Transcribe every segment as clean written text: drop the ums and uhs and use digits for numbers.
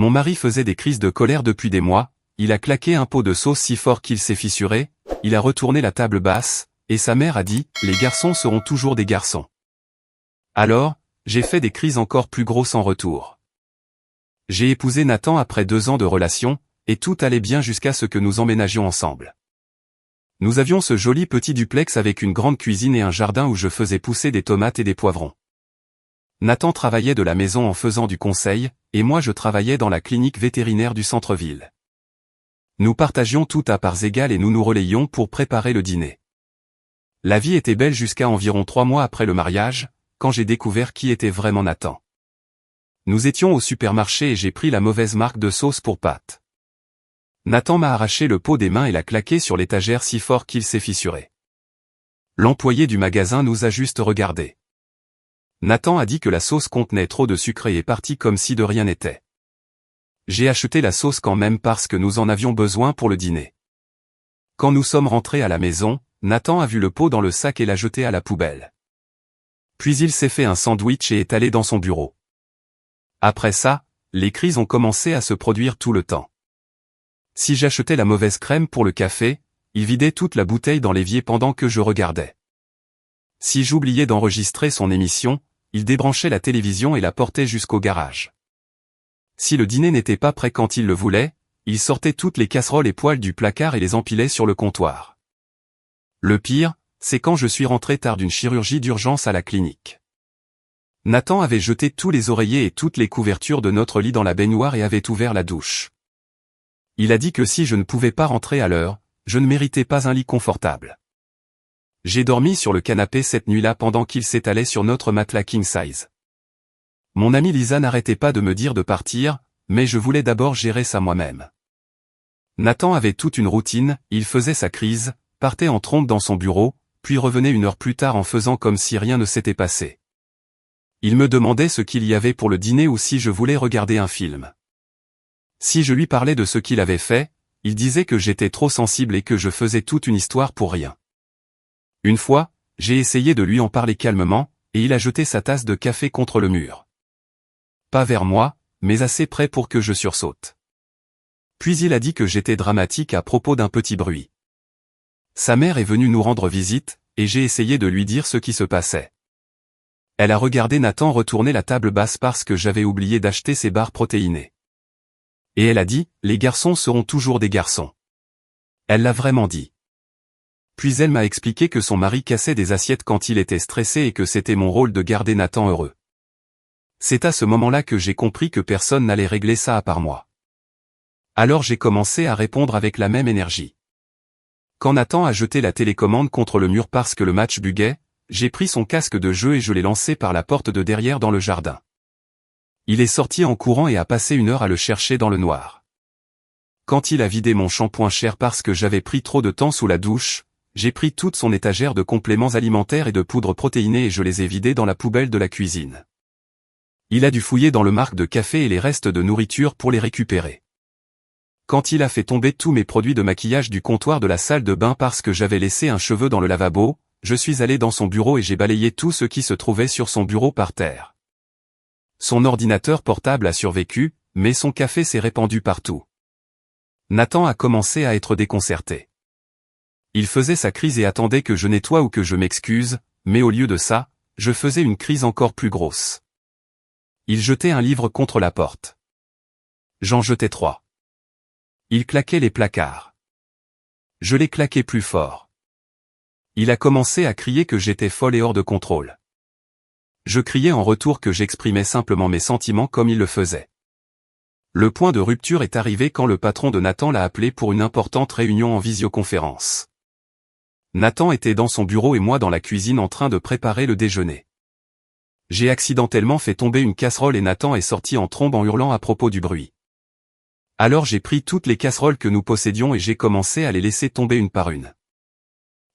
Mon mari faisait des crises de colère depuis des mois, il a claqué un pot de sauce si fort qu'il s'est fissuré, il a retourné la table basse, et sa mère a dit « Les garçons seront toujours des garçons ». Alors, j'ai fait des crises encore plus grosses en retour. J'ai épousé Nathan après 2 ans de relation, et tout allait bien jusqu'à ce que nous emménagions ensemble. Nous avions ce joli petit duplex avec une grande cuisine et un jardin où je faisais pousser des tomates et des poivrons. Nathan travaillait de la maison en faisant du conseil, et moi je travaillais dans la clinique vétérinaire du centre-ville. Nous partagions tout à parts égales et nous nous relayions pour préparer le dîner. La vie était belle jusqu'à environ 3 mois après le mariage, quand j'ai découvert qui était vraiment Nathan. Nous étions au supermarché et j'ai pris la mauvaise marque de sauce pour pâtes. Nathan m'a arraché le pot des mains et l'a claqué sur l'étagère si fort qu'il s'est fissuré. L'employé du magasin nous a juste regardés. Nathan a dit que la sauce contenait trop de sucre et est parti comme si de rien n'était. J'ai acheté la sauce quand même parce que nous en avions besoin pour le dîner. Quand nous sommes rentrés à la maison, Nathan a vu le pot dans le sac et l'a jeté à la poubelle. Puis il s'est fait un sandwich et est allé dans son bureau. Après ça, les crises ont commencé à se produire tout le temps. Si j'achetais la mauvaise crème pour le café, il vidait toute la bouteille dans l'évier pendant que je regardais. Si j'oubliais d'enregistrer son émission, il débranchait la télévision et la portait jusqu'au garage. Si le dîner n'était pas prêt quand il le voulait, il sortait toutes les casseroles et poêles du placard et les empilait sur le comptoir. Le pire, c'est quand je suis rentré tard d'une chirurgie d'urgence à la clinique. Nathan avait jeté tous les oreillers et toutes les couvertures de notre lit dans la baignoire et avait ouvert la douche. Il a dit que si je ne pouvais pas rentrer à l'heure, je ne méritais pas un lit confortable. J'ai dormi sur le canapé cette nuit-là pendant qu'il s'étalait sur notre matelas king size. Mon amie Lisa n'arrêtait pas de me dire de partir, mais je voulais d'abord gérer ça moi-même. Nathan avait toute une routine, il faisait sa crise, partait en trombe dans son bureau, puis revenait 1 heure plus tard en faisant comme si rien ne s'était passé. Il me demandait ce qu'il y avait pour le dîner ou si je voulais regarder un film. Si je lui parlais de ce qu'il avait fait, il disait que j'étais trop sensible et que je faisais toute une histoire pour rien. Une fois, j'ai essayé de lui en parler calmement, et il a jeté sa tasse de café contre le mur. Pas vers moi, mais assez près pour que je sursaute. Puis il a dit que j'étais dramatique à propos d'un petit bruit. Sa mère est venue nous rendre visite, et j'ai essayé de lui dire ce qui se passait. Elle a regardé Nathan retourner la table basse parce que j'avais oublié d'acheter ses barres protéinées. Et elle a dit, « Les garçons seront toujours des garçons. » Elle l'a vraiment dit. Puis elle m'a expliqué que son mari cassait des assiettes quand il était stressé et que c'était mon rôle de garder Nathan heureux. C'est à ce moment-là que j'ai compris que personne n'allait régler ça à part moi. Alors j'ai commencé à répondre avec la même énergie. Quand Nathan a jeté la télécommande contre le mur parce que le match buguait, j'ai pris son casque de jeu et je l'ai lancé par la porte de derrière dans le jardin. Il est sorti en courant et a passé 1 heure à le chercher dans le noir. Quand il a vidé mon shampoing cher parce que j'avais pris trop de temps sous la douche, j'ai pris toute son étagère de compléments alimentaires et de poudre protéinée et je les ai vidés dans la poubelle de la cuisine. Il a dû fouiller dans le marc de café et les restes de nourriture pour les récupérer. Quand il a fait tomber tous mes produits de maquillage du comptoir de la salle de bain parce que j'avais laissé un cheveu dans le lavabo, je suis allé dans son bureau et j'ai balayé tout ce qui se trouvait sur son bureau par terre. Son ordinateur portable a survécu, mais son café s'est répandu partout. Nathan a commencé à être déconcerté. Il faisait sa crise et attendait que je nettoie ou que je m'excuse, mais au lieu de ça, je faisais une crise encore plus grosse. Il jetait un livre contre la porte. J'en jetais 3. Il claquait les placards. Je les claquais plus fort. Il a commencé à crier que j'étais folle et hors de contrôle. Je criais en retour que j'exprimais simplement mes sentiments comme il le faisait. Le point de rupture est arrivé quand le patron de Nathan l'a appelé pour une importante réunion en visioconférence. Nathan était dans son bureau et moi dans la cuisine en train de préparer le déjeuner. J'ai accidentellement fait tomber une casserole et Nathan est sorti en trombe en hurlant à propos du bruit. Alors j'ai pris toutes les casseroles que nous possédions et j'ai commencé à les laisser tomber une par une.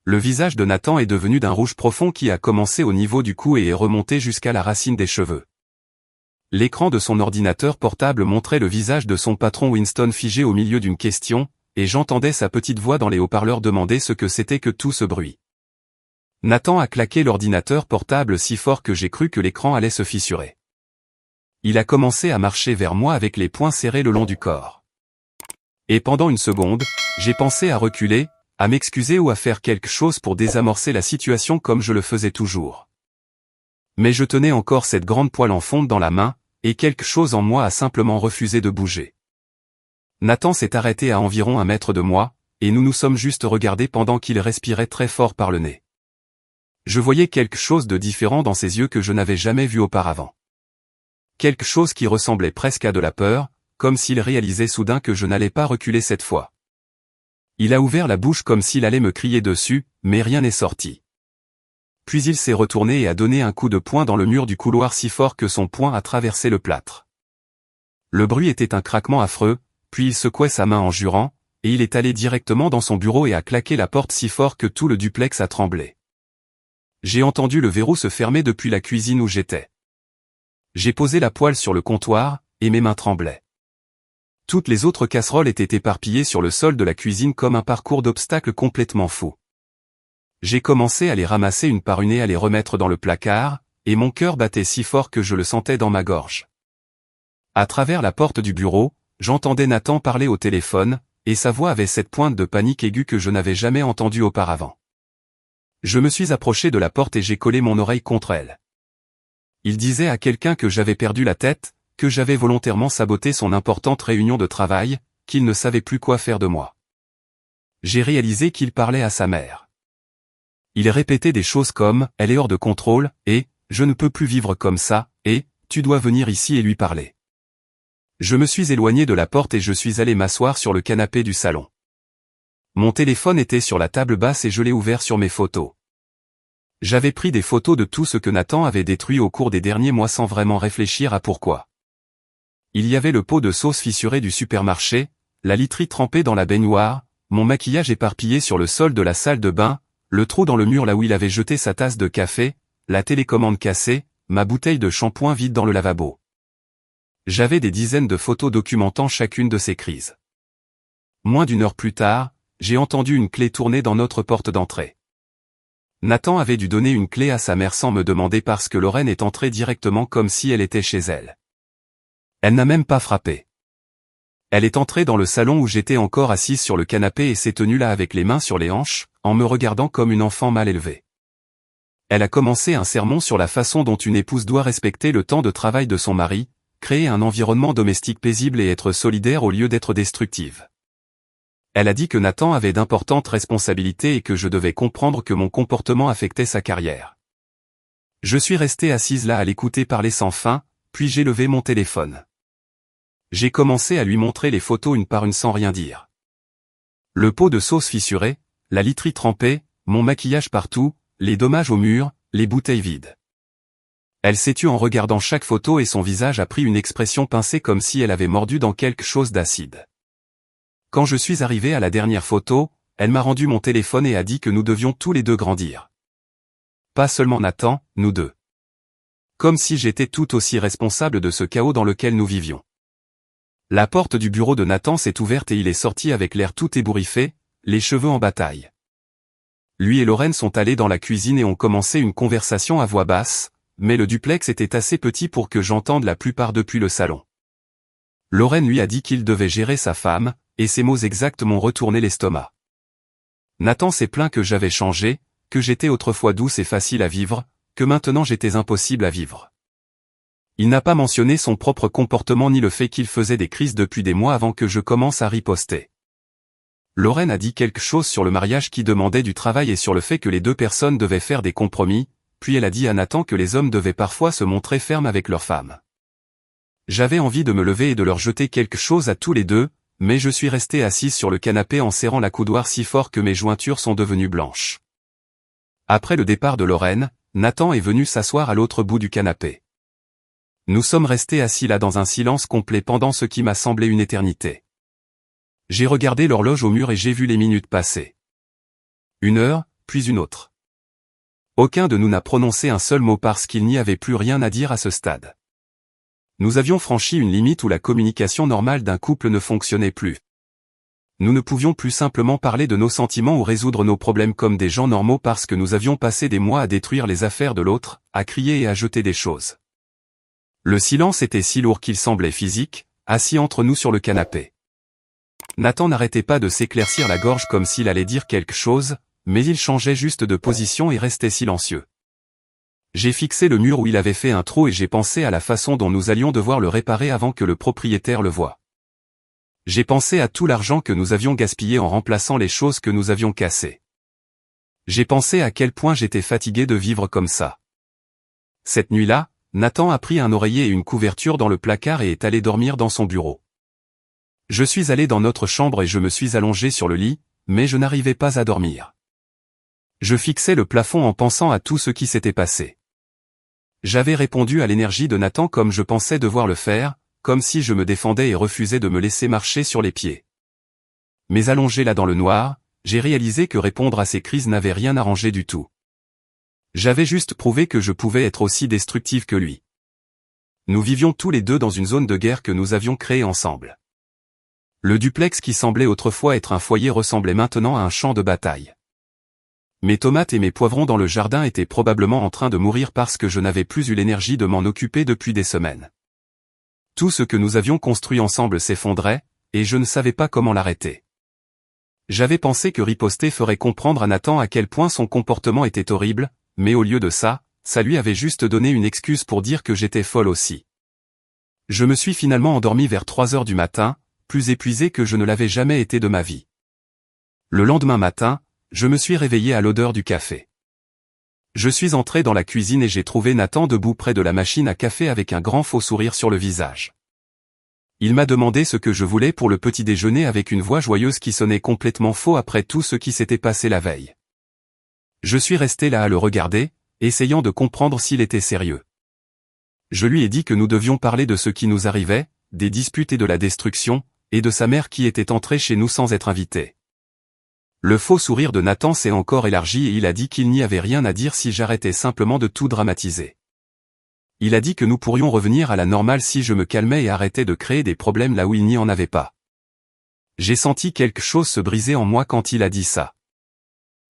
Le visage de Nathan est devenu d'un rouge profond qui a commencé au niveau du cou et est remonté jusqu'à la racine des cheveux. L'écran de son ordinateur portable montrait le visage de son patron Winston figé au milieu d'une question, et j'entendais sa petite voix dans les haut-parleurs demander ce que c'était que tout ce bruit. Nathan a claqué l'ordinateur portable si fort que j'ai cru que l'écran allait se fissurer. Il a commencé à marcher vers moi avec les poings serrés le long du corps. Et pendant une seconde, j'ai pensé à reculer, à m'excuser ou à faire quelque chose pour désamorcer la situation comme je le faisais toujours. Mais je tenais encore cette grande poêle en fonte dans la main, et quelque chose en moi a simplement refusé de bouger. Nathan s'est arrêté à environ 1 mètre de moi, et nous nous sommes juste regardés pendant qu'il respirait très fort par le nez. Je voyais quelque chose de différent dans ses yeux que je n'avais jamais vu auparavant. Quelque chose qui ressemblait presque à de la peur, comme s'il réalisait soudain que je n'allais pas reculer cette fois. Il a ouvert la bouche comme s'il allait me crier dessus, mais rien n'est sorti. Puis il s'est retourné et a donné un coup de poing dans le mur du couloir si fort que son poing a traversé le plâtre. Le bruit était un craquement affreux, puis il secouait sa main en jurant, et il est allé directement dans son bureau et a claqué la porte si fort que tout le duplex a tremblé. J'ai entendu le verrou se fermer depuis la cuisine où j'étais. J'ai posé la poêle sur le comptoir, et mes mains tremblaient. Toutes les autres casseroles étaient éparpillées sur le sol de la cuisine comme un parcours d'obstacles complètement fou. J'ai commencé à les ramasser une par une et à les remettre dans le placard, et mon cœur battait si fort que je le sentais dans ma gorge. À travers la porte du bureau, j'entendais Nathan parler au téléphone, et sa voix avait cette pointe de panique aiguë que je n'avais jamais entendue auparavant. Je me suis approché de la porte et j'ai collé mon oreille contre elle. Il disait à quelqu'un que j'avais perdu la tête, que j'avais volontairement saboté son importante réunion de travail, qu'il ne savait plus quoi faire de moi. J'ai réalisé qu'il parlait à sa mère. Il répétait des choses comme « elle est hors de contrôle » et « je ne peux plus vivre comme ça » et « tu dois venir ici et lui parler ». Je me suis éloigné de la porte et je suis allé m'asseoir sur le canapé du salon. Mon téléphone était sur la table basse et je l'ai ouvert sur mes photos. J'avais pris des photos de tout ce que Nathan avait détruit au cours des derniers mois sans vraiment réfléchir à pourquoi. Il y avait le pot de sauce fissuré du supermarché, la literie trempée dans la baignoire, mon maquillage éparpillé sur le sol de la salle de bain, le trou dans le mur là où il avait jeté sa tasse de café, la télécommande cassée, ma bouteille de shampoing vide dans le lavabo. J'avais des dizaines de photos documentant chacune de ces crises. Moins d'1 heure plus tard, j'ai entendu une clé tourner dans notre porte d'entrée. Nathan avait dû donner une clé à sa mère sans me demander parce que Lorraine est entrée directement comme si elle était chez elle. Elle n'a même pas frappé. Elle est entrée dans le salon où j'étais encore assise sur le canapé et s'est tenue là avec les mains sur les hanches, en me regardant comme une enfant mal élevée. Elle a commencé un sermon sur la façon dont une épouse doit respecter le temps de travail de son mari, créer un environnement domestique paisible et être solidaire au lieu d'être destructive. Elle a dit que Nathan avait d'importantes responsabilités et que je devais comprendre que mon comportement affectait sa carrière. Je suis restée assise là à l'écouter parler sans fin, puis j'ai levé mon téléphone. J'ai commencé à lui montrer les photos une par une sans rien dire. Le pot de sauce fissuré, la literie trempée, mon maquillage partout, les dommages au mur, les bouteilles vides. Elle s'est tue en regardant chaque photo et son visage a pris une expression pincée comme si elle avait mordu dans quelque chose d'acide. Quand je suis arrivé à la dernière photo, elle m'a rendu mon téléphone et a dit que nous devions tous les deux grandir. Pas seulement Nathan, nous deux. Comme si j'étais tout aussi responsable de ce chaos dans lequel nous vivions. La porte du bureau de Nathan s'est ouverte et il est sorti avec l'air tout ébouriffé, les cheveux en bataille. Lui et Lorraine sont allés dans la cuisine et ont commencé une conversation à voix basse, mais le duplex était assez petit pour que j'entende la plupart depuis le salon. Lorraine lui a dit qu'il devait gérer sa femme, et ces mots exacts m'ont retourné l'estomac. Nathan s'est plaint que j'avais changé, que j'étais autrefois douce et facile à vivre, que maintenant j'étais impossible à vivre. Il n'a pas mentionné son propre comportement ni le fait qu'il faisait des crises depuis des mois avant que je commence à riposter. Lorraine a dit quelque chose sur le mariage qui demandait du travail et sur le fait que les deux personnes devaient faire des compromis, puis elle a dit à Nathan que les hommes devaient parfois se montrer fermes avec leurs femmes. J'avais envie de me lever et de leur jeter quelque chose à tous les deux, mais je suis resté assise sur le canapé en serrant la coudoir si fort que mes jointures sont devenues blanches. Après le départ de Lorraine, Nathan est venu s'asseoir à l'autre bout du canapé. Nous sommes restés assis là dans un silence complet pendant ce qui m'a semblé une éternité. J'ai regardé l'horloge au mur et j'ai vu les minutes passer. 1 heure, puis une autre. Aucun de nous n'a prononcé un seul mot parce qu'il n'y avait plus rien à dire à ce stade. Nous avions franchi une limite où la communication normale d'un couple ne fonctionnait plus. Nous ne pouvions plus simplement parler de nos sentiments ou résoudre nos problèmes comme des gens normaux parce que nous avions passé des mois à détruire les affaires de l'autre, à crier et à jeter des choses. Le silence était si lourd qu'il semblait physique, assis entre nous sur le canapé. Nathan n'arrêtait pas de s'éclaircir la gorge comme s'il allait dire quelque chose, mais il changeait juste de position et restait silencieux. J'ai fixé le mur où il avait fait un trou et j'ai pensé à la façon dont nous allions devoir le réparer avant que le propriétaire le voie. J'ai pensé à tout l'argent que nous avions gaspillé en remplaçant les choses que nous avions cassées. J'ai pensé à quel point j'étais fatigué de vivre comme ça. Cette nuit-là, Nathan a pris un oreiller et une couverture dans le placard et est allé dormir dans son bureau. Je suis allé dans notre chambre et je me suis allongé sur le lit, mais je n'arrivais pas à dormir. Je fixais le plafond en pensant à tout ce qui s'était passé. J'avais répondu à l'énergie de Nathan comme je pensais devoir le faire, comme si je me défendais et refusais de me laisser marcher sur les pieds. Mais allongé là dans le noir, j'ai réalisé que répondre à ces crises n'avait rien arrangé du tout. J'avais juste prouvé que je pouvais être aussi destructif que lui. Nous vivions tous les deux dans une zone de guerre que nous avions créée ensemble. Le duplex qui semblait autrefois être un foyer ressemblait maintenant à un champ de bataille. Mes tomates et mes poivrons dans le jardin étaient probablement en train de mourir parce que je n'avais plus eu l'énergie de m'en occuper depuis des semaines. Tout ce que nous avions construit ensemble s'effondrait, et je ne savais pas comment l'arrêter. J'avais pensé que riposter ferait comprendre à Nathan à quel point son comportement était horrible, mais au lieu de ça, ça lui avait juste donné une excuse pour dire que j'étais folle aussi. Je me suis finalement endormi vers 3 heures du matin, plus épuisé que je ne l'avais jamais été de ma vie. Le lendemain matin, je me suis réveillé à l'odeur du café. Je suis entré dans la cuisine et j'ai trouvé Nathan debout près de la machine à café avec un grand faux sourire sur le visage. Il m'a demandé ce que je voulais pour le petit déjeuner avec une voix joyeuse qui sonnait complètement faux après tout ce qui s'était passé la veille. Je suis resté là à le regarder, essayant de comprendre s'il était sérieux. Je lui ai dit que nous devions parler de ce qui nous arrivait, des disputes et de la destruction, et de sa mère qui était entrée chez nous sans être invitée. Le faux sourire de Nathan s'est encore élargi et il a dit qu'il n'y avait rien à dire si j'arrêtais simplement de tout dramatiser. Il a dit que nous pourrions revenir à la normale si je me calmais et arrêtais de créer des problèmes là où il n'y en avait pas. J'ai senti quelque chose se briser en moi quand il a dit ça.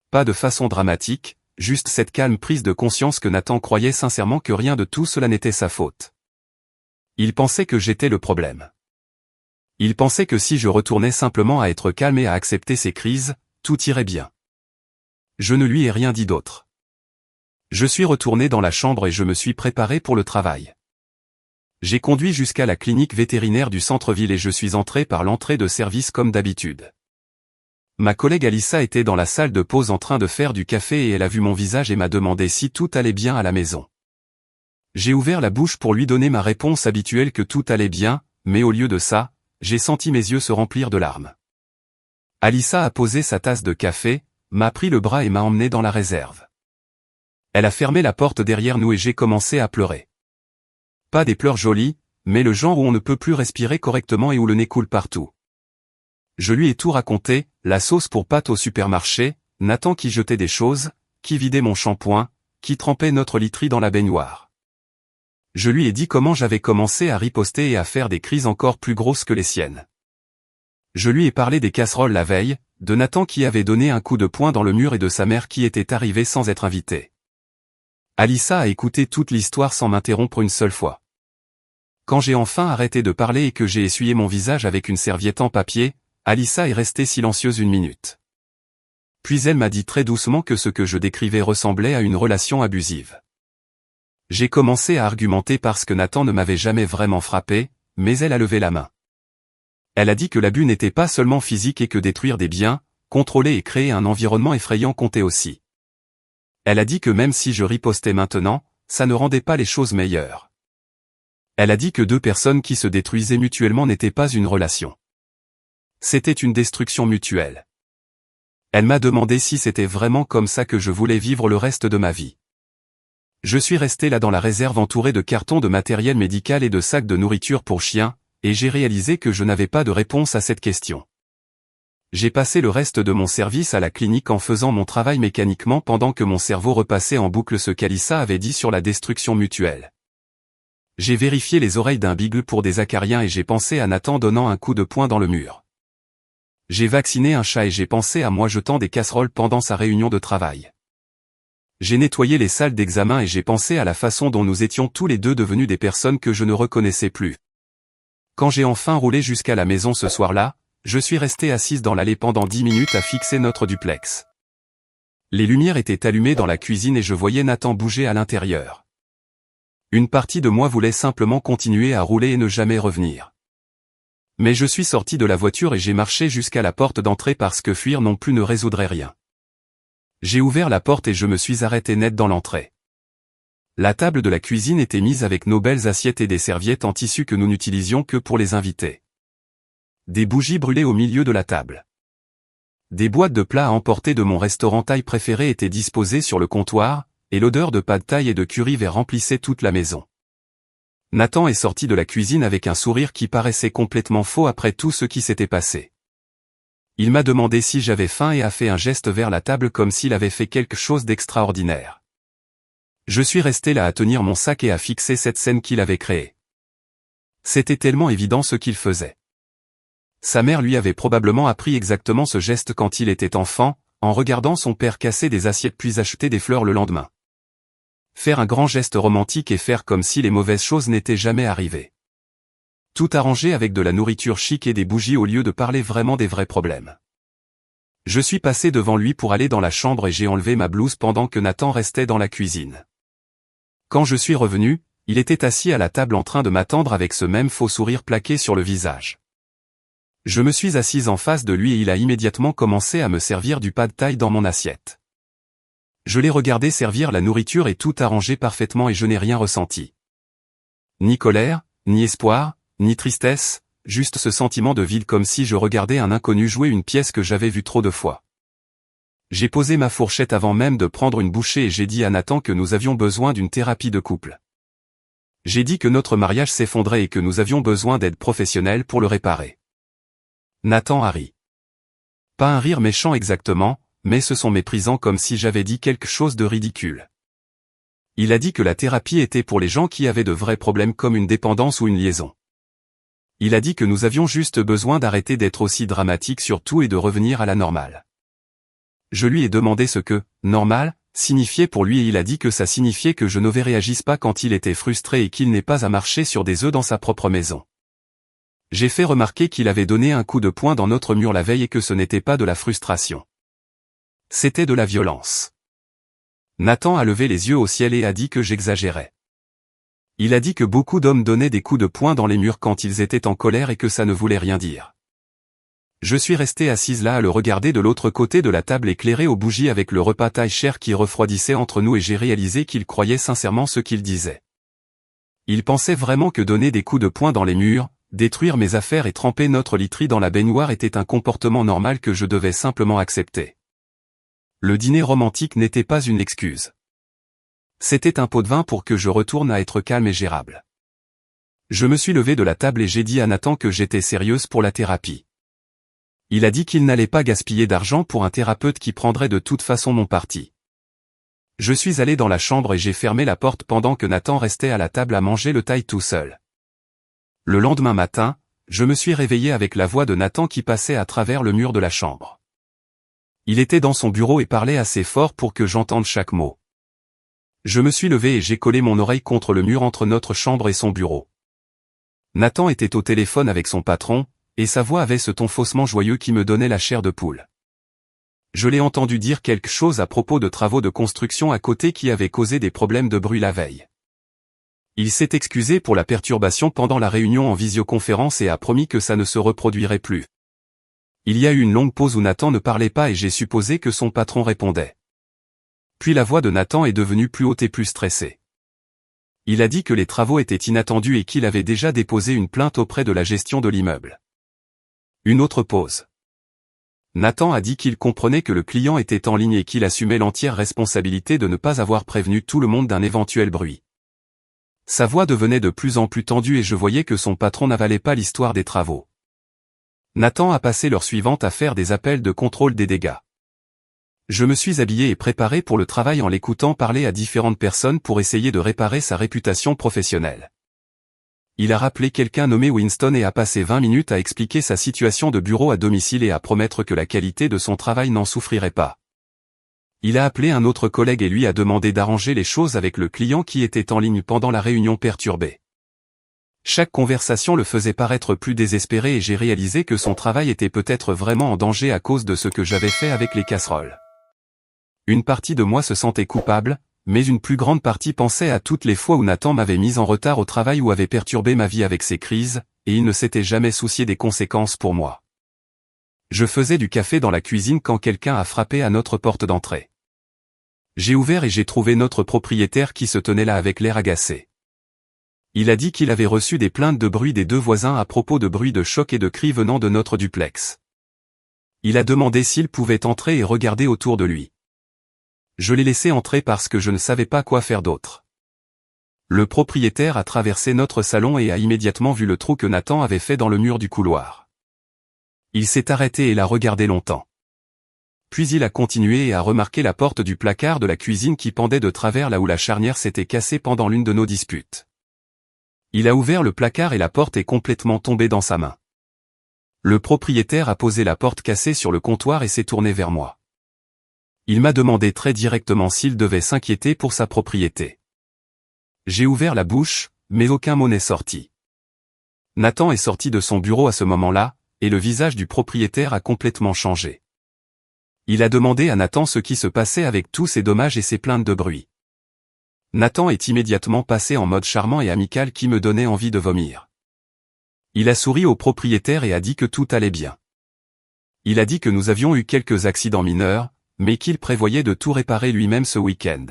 Pas de façon dramatique, juste cette calme prise de conscience que Nathan croyait sincèrement que rien de tout cela n'était sa faute. Il pensait que j'étais le problème. Il pensait que si je retournais simplement à être calme et à accepter ses crises, tout irait bien. Je ne lui ai rien dit d'autre. Je suis retourné dans la chambre et je me suis préparé pour le travail. J'ai conduit jusqu'à la clinique vétérinaire du centre-ville et je suis entré par l'entrée de service comme d'habitude. Ma collègue Alissa était dans la salle de pause en train de faire du café et elle a vu mon visage et m'a demandé si tout allait bien à la maison. J'ai ouvert la bouche pour lui donner ma réponse habituelle que tout allait bien, mais au lieu de ça, j'ai senti mes yeux se remplir de larmes. Alissa a posé sa tasse de café, m'a pris le bras et m'a emmené dans la réserve. Elle a fermé la porte derrière nous et j'ai commencé à pleurer. Pas des pleurs jolies, mais le genre où on ne peut plus respirer correctement et où le nez coule partout. Je lui ai tout raconté, la sauce pour pâtes au supermarché, Nathan qui jetait des choses, qui vidait mon shampoing, qui trempait notre literie dans la baignoire. Je lui ai dit comment j'avais commencé à riposter et à faire des crises encore plus grosses que les siennes. Je lui ai parlé des casseroles la veille, de Nathan qui avait donné un coup de poing dans le mur et de sa mère qui était arrivée sans être invitée. Alissa a écouté toute l'histoire sans m'interrompre une seule fois. Quand j'ai enfin arrêté de parler et que j'ai essuyé mon visage avec une serviette en papier, Alissa est restée silencieuse 1 minute. Puis elle m'a dit très doucement que ce que je décrivais ressemblait à une relation abusive. J'ai commencé à argumenter parce que Nathan ne m'avait jamais vraiment frappé, mais elle a levé la main. Elle a dit que l'abus n'était pas seulement physique et que détruire des biens, contrôler et créer un environnement effrayant comptait aussi. Elle a dit que même si je ripostais maintenant, ça ne rendait pas les choses meilleures. Elle a dit que 2 personnes qui se détruisaient mutuellement n'étaient pas une relation. C'était une destruction mutuelle. Elle m'a demandé si c'était vraiment comme ça que je voulais vivre le reste de ma vie. Je suis resté là dans la réserve entouré de cartons de matériel médical et de sacs de nourriture pour chiens, et j'ai réalisé que je n'avais pas de réponse à cette question. J'ai passé le reste de mon service à la clinique en faisant mon travail mécaniquement pendant que mon cerveau repassait en boucle ce qu'Alissa avait dit sur la destruction mutuelle. J'ai vérifié les oreilles d'un beagle pour des acariens et j'ai pensé à Nathan donnant un coup de poing dans le mur. J'ai vacciné un chat et j'ai pensé à moi jetant des casseroles pendant sa réunion de travail. J'ai nettoyé les salles d'examen et j'ai pensé à la façon dont nous étions tous les deux devenus des personnes que je ne reconnaissais plus. Quand j'ai enfin roulé jusqu'à la maison ce soir-là, je suis resté assise dans l'allée pendant 10 minutes à fixer notre duplex. Les lumières étaient allumées dans la cuisine et je voyais Nathan bouger à l'intérieur. Une partie de moi voulait simplement continuer à rouler et ne jamais revenir. Mais je suis sorti de la voiture et j'ai marché jusqu'à la porte d'entrée parce que fuir non plus ne résoudrait rien. J'ai ouvert la porte et je me suis arrêté net dans l'entrée. La table de la cuisine était mise avec nos belles assiettes et des serviettes en tissu que nous n'utilisions que pour les invités. Des bougies brûlaient au milieu de la table. Des boîtes de plats à emporter de mon restaurant thaï préféré étaient disposées sur le comptoir, et l'odeur de pad thaï et de curry vert remplissait toute la maison. Nathan est sorti de la cuisine avec un sourire qui paraissait complètement faux après tout ce qui s'était passé. Il m'a demandé si j'avais faim et a fait un geste vers la table comme s'il avait fait quelque chose d'extraordinaire. Je suis resté là à tenir mon sac et à fixer cette scène qu'il avait créée. C'était tellement évident ce qu'il faisait. Sa mère lui avait probablement appris exactement ce geste quand il était enfant, en regardant son père casser des assiettes puis acheter des fleurs le lendemain. Faire un grand geste romantique et faire comme si les mauvaises choses n'étaient jamais arrivées. Tout arrangé avec de la nourriture chic et des bougies au lieu de parler vraiment des vrais problèmes. Je suis passé devant lui pour aller dans la chambre et j'ai enlevé ma blouse pendant que Nathan restait dans la cuisine. Quand je suis revenu, il était assis à la table en train de m'attendre avec ce même faux sourire plaqué sur le visage. Je me suis assise en face de lui et il a immédiatement commencé à me servir du pad thaï dans mon assiette. Je l'ai regardé servir la nourriture et tout arranger parfaitement et je n'ai rien ressenti. Ni colère, ni espoir, ni tristesse, juste ce sentiment de vide comme si je regardais un inconnu jouer une pièce que j'avais vue trop de fois. J'ai posé ma fourchette avant même de prendre une bouchée et j'ai dit à Nathan que nous avions besoin d'une thérapie de couple. J'ai dit que notre mariage s'effondrait et que nous avions besoin d'aide professionnelle pour le réparer. Nathan a ri. Pas un rire méchant exactement, mais se sont méprisants comme si j'avais dit quelque chose de ridicule. Il a dit que la thérapie était pour les gens qui avaient de vrais problèmes comme une dépendance ou une liaison. Il a dit que nous avions juste besoin d'arrêter d'être aussi dramatiques sur tout et de revenir à la normale. Je lui ai demandé ce que « normal » signifiait pour lui et il a dit que ça signifiait que je ne réagisse pas quand il était frustré et qu'il n'ait pas à marcher sur des œufs dans sa propre maison. J'ai fait remarquer qu'il avait donné un coup de poing dans notre mur la veille et que ce n'était pas de la frustration. C'était de la violence. Nathan a levé les yeux au ciel et a dit que j'exagérais. Il a dit que beaucoup d'hommes donnaient des coups de poing dans les murs quand ils étaient en colère et que ça ne voulait rien dire. Je suis resté assise là à le regarder de l'autre côté de la table éclairée aux bougies avec le repas thaï cher qui refroidissait entre nous et j'ai réalisé qu'il croyait sincèrement ce qu'il disait. Il pensait vraiment que donner des coups de poing dans les murs, détruire mes affaires et tremper notre literie dans la baignoire était un comportement normal que je devais simplement accepter. Le dîner romantique n'était pas une excuse. C'était un pot de vin pour que je retourne à être calme et gérable. Je me suis levé de la table et j'ai dit à Nathan que j'étais sérieuse pour la thérapie. Il a dit qu'il n'allait pas gaspiller d'argent pour un thérapeute qui prendrait de toute façon mon parti. Je suis allé dans la chambre et j'ai fermé la porte pendant que Nathan restait à la table à manger le thaï tout seul. Le lendemain matin, je me suis réveillé avec la voix de Nathan qui passait à travers le mur de la chambre. Il était dans son bureau et parlait assez fort pour que j'entende chaque mot. Je me suis levé et j'ai collé mon oreille contre le mur entre notre chambre et son bureau. Nathan était au téléphone avec son patron, et sa voix avait ce ton faussement joyeux qui me donnait la chair de poule. Je l'ai entendu dire quelque chose à propos de travaux de construction à côté qui avaient causé des problèmes de bruit la veille. Il s'est excusé pour la perturbation pendant la réunion en visioconférence et a promis que ça ne se reproduirait plus. Il y a eu une longue pause où Nathan ne parlait pas et j'ai supposé que son patron répondait. Puis la voix de Nathan est devenue plus haute et plus stressée. Il a dit que les travaux étaient inattendus et qu'il avait déjà déposé une plainte auprès de la gestion de l'immeuble. Une autre pause. Nathan a dit qu'il comprenait que le client était en ligne et qu'il assumait l'entière responsabilité de ne pas avoir prévenu tout le monde d'un éventuel bruit. Sa voix devenait de plus en plus tendue et je voyais que son patron n'avalait pas l'histoire des travaux. Nathan a passé l'heure suivante à faire des appels de contrôle des dégâts. Je me suis habillé et préparé pour le travail en l'écoutant parler à différentes personnes pour essayer de réparer sa réputation professionnelle. Il a rappelé quelqu'un nommé Winston et a passé 20 minutes à expliquer sa situation de bureau à domicile et à promettre que la qualité de son travail n'en souffrirait pas. Il a appelé un autre collègue et lui a demandé d'arranger les choses avec le client qui était en ligne pendant la réunion perturbée. Chaque conversation le faisait paraître plus désespéré et j'ai réalisé que son travail était peut-être vraiment en danger à cause de ce que j'avais fait avec les casseroles. Une partie de moi se sentait coupable, mais une plus grande partie pensait à toutes les fois où Nathan m'avait mis en retard au travail ou avait perturbé ma vie avec ses crises, et il ne s'était jamais soucié des conséquences pour moi. Je faisais du café dans la cuisine quand quelqu'un a frappé à notre porte d'entrée. J'ai ouvert et j'ai trouvé notre propriétaire qui se tenait là avec l'air agacé. Il a dit qu'il avait reçu des plaintes de bruit des deux voisins à propos de bruits de choc et de cris venant de notre duplex. Il a demandé s'il pouvait entrer et regarder autour de lui. Je l'ai laissé entrer parce que je ne savais pas quoi faire d'autre. Le propriétaire a traversé notre salon et a immédiatement vu le trou que Nathan avait fait dans le mur du couloir. Il s'est arrêté et l'a regardé longtemps. Puis il a continué et a remarqué la porte du placard de la cuisine qui pendait de travers là où la charnière s'était cassée pendant l'une de nos disputes. Il a ouvert le placard et la porte est complètement tombée dans sa main. Le propriétaire a posé la porte cassée sur le comptoir et s'est tourné vers moi. Il m'a demandé très directement s'il devait s'inquiéter pour sa propriété. J'ai ouvert la bouche, mais aucun mot n'est sorti. Nathan est sorti de son bureau à ce moment-là, et le visage du propriétaire a complètement changé. Il a demandé à Nathan ce qui se passait avec tous ces dommages et ces plaintes de bruit. Nathan est immédiatement passé en mode charmant et amical qui me donnait envie de vomir. Il a souri au propriétaire et a dit que tout allait bien. Il a dit que nous avions eu quelques accidents mineurs, mais qu'il prévoyait de tout réparer lui-même ce week-end.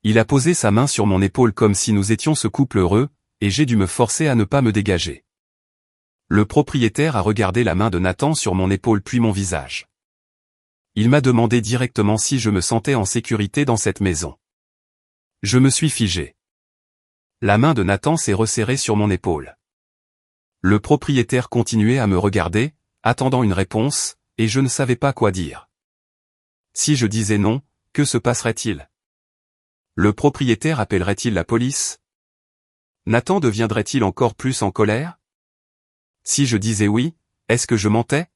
Il a posé sa main sur mon épaule comme si nous étions ce couple heureux, et j'ai dû me forcer à ne pas me dégager. Le propriétaire a regardé la main de Nathan sur mon épaule puis mon visage. Il m'a demandé directement si je me sentais en sécurité dans cette maison. Je me suis figé. La main de Nathan s'est resserrée sur mon épaule. Le propriétaire continuait à me regarder, attendant une réponse, et je ne savais pas quoi dire. Si je disais non, que se passerait-il? Le propriétaire appellerait-il la police? Nathan deviendrait-il encore plus en colère? Si je disais oui, est-ce que je mentais?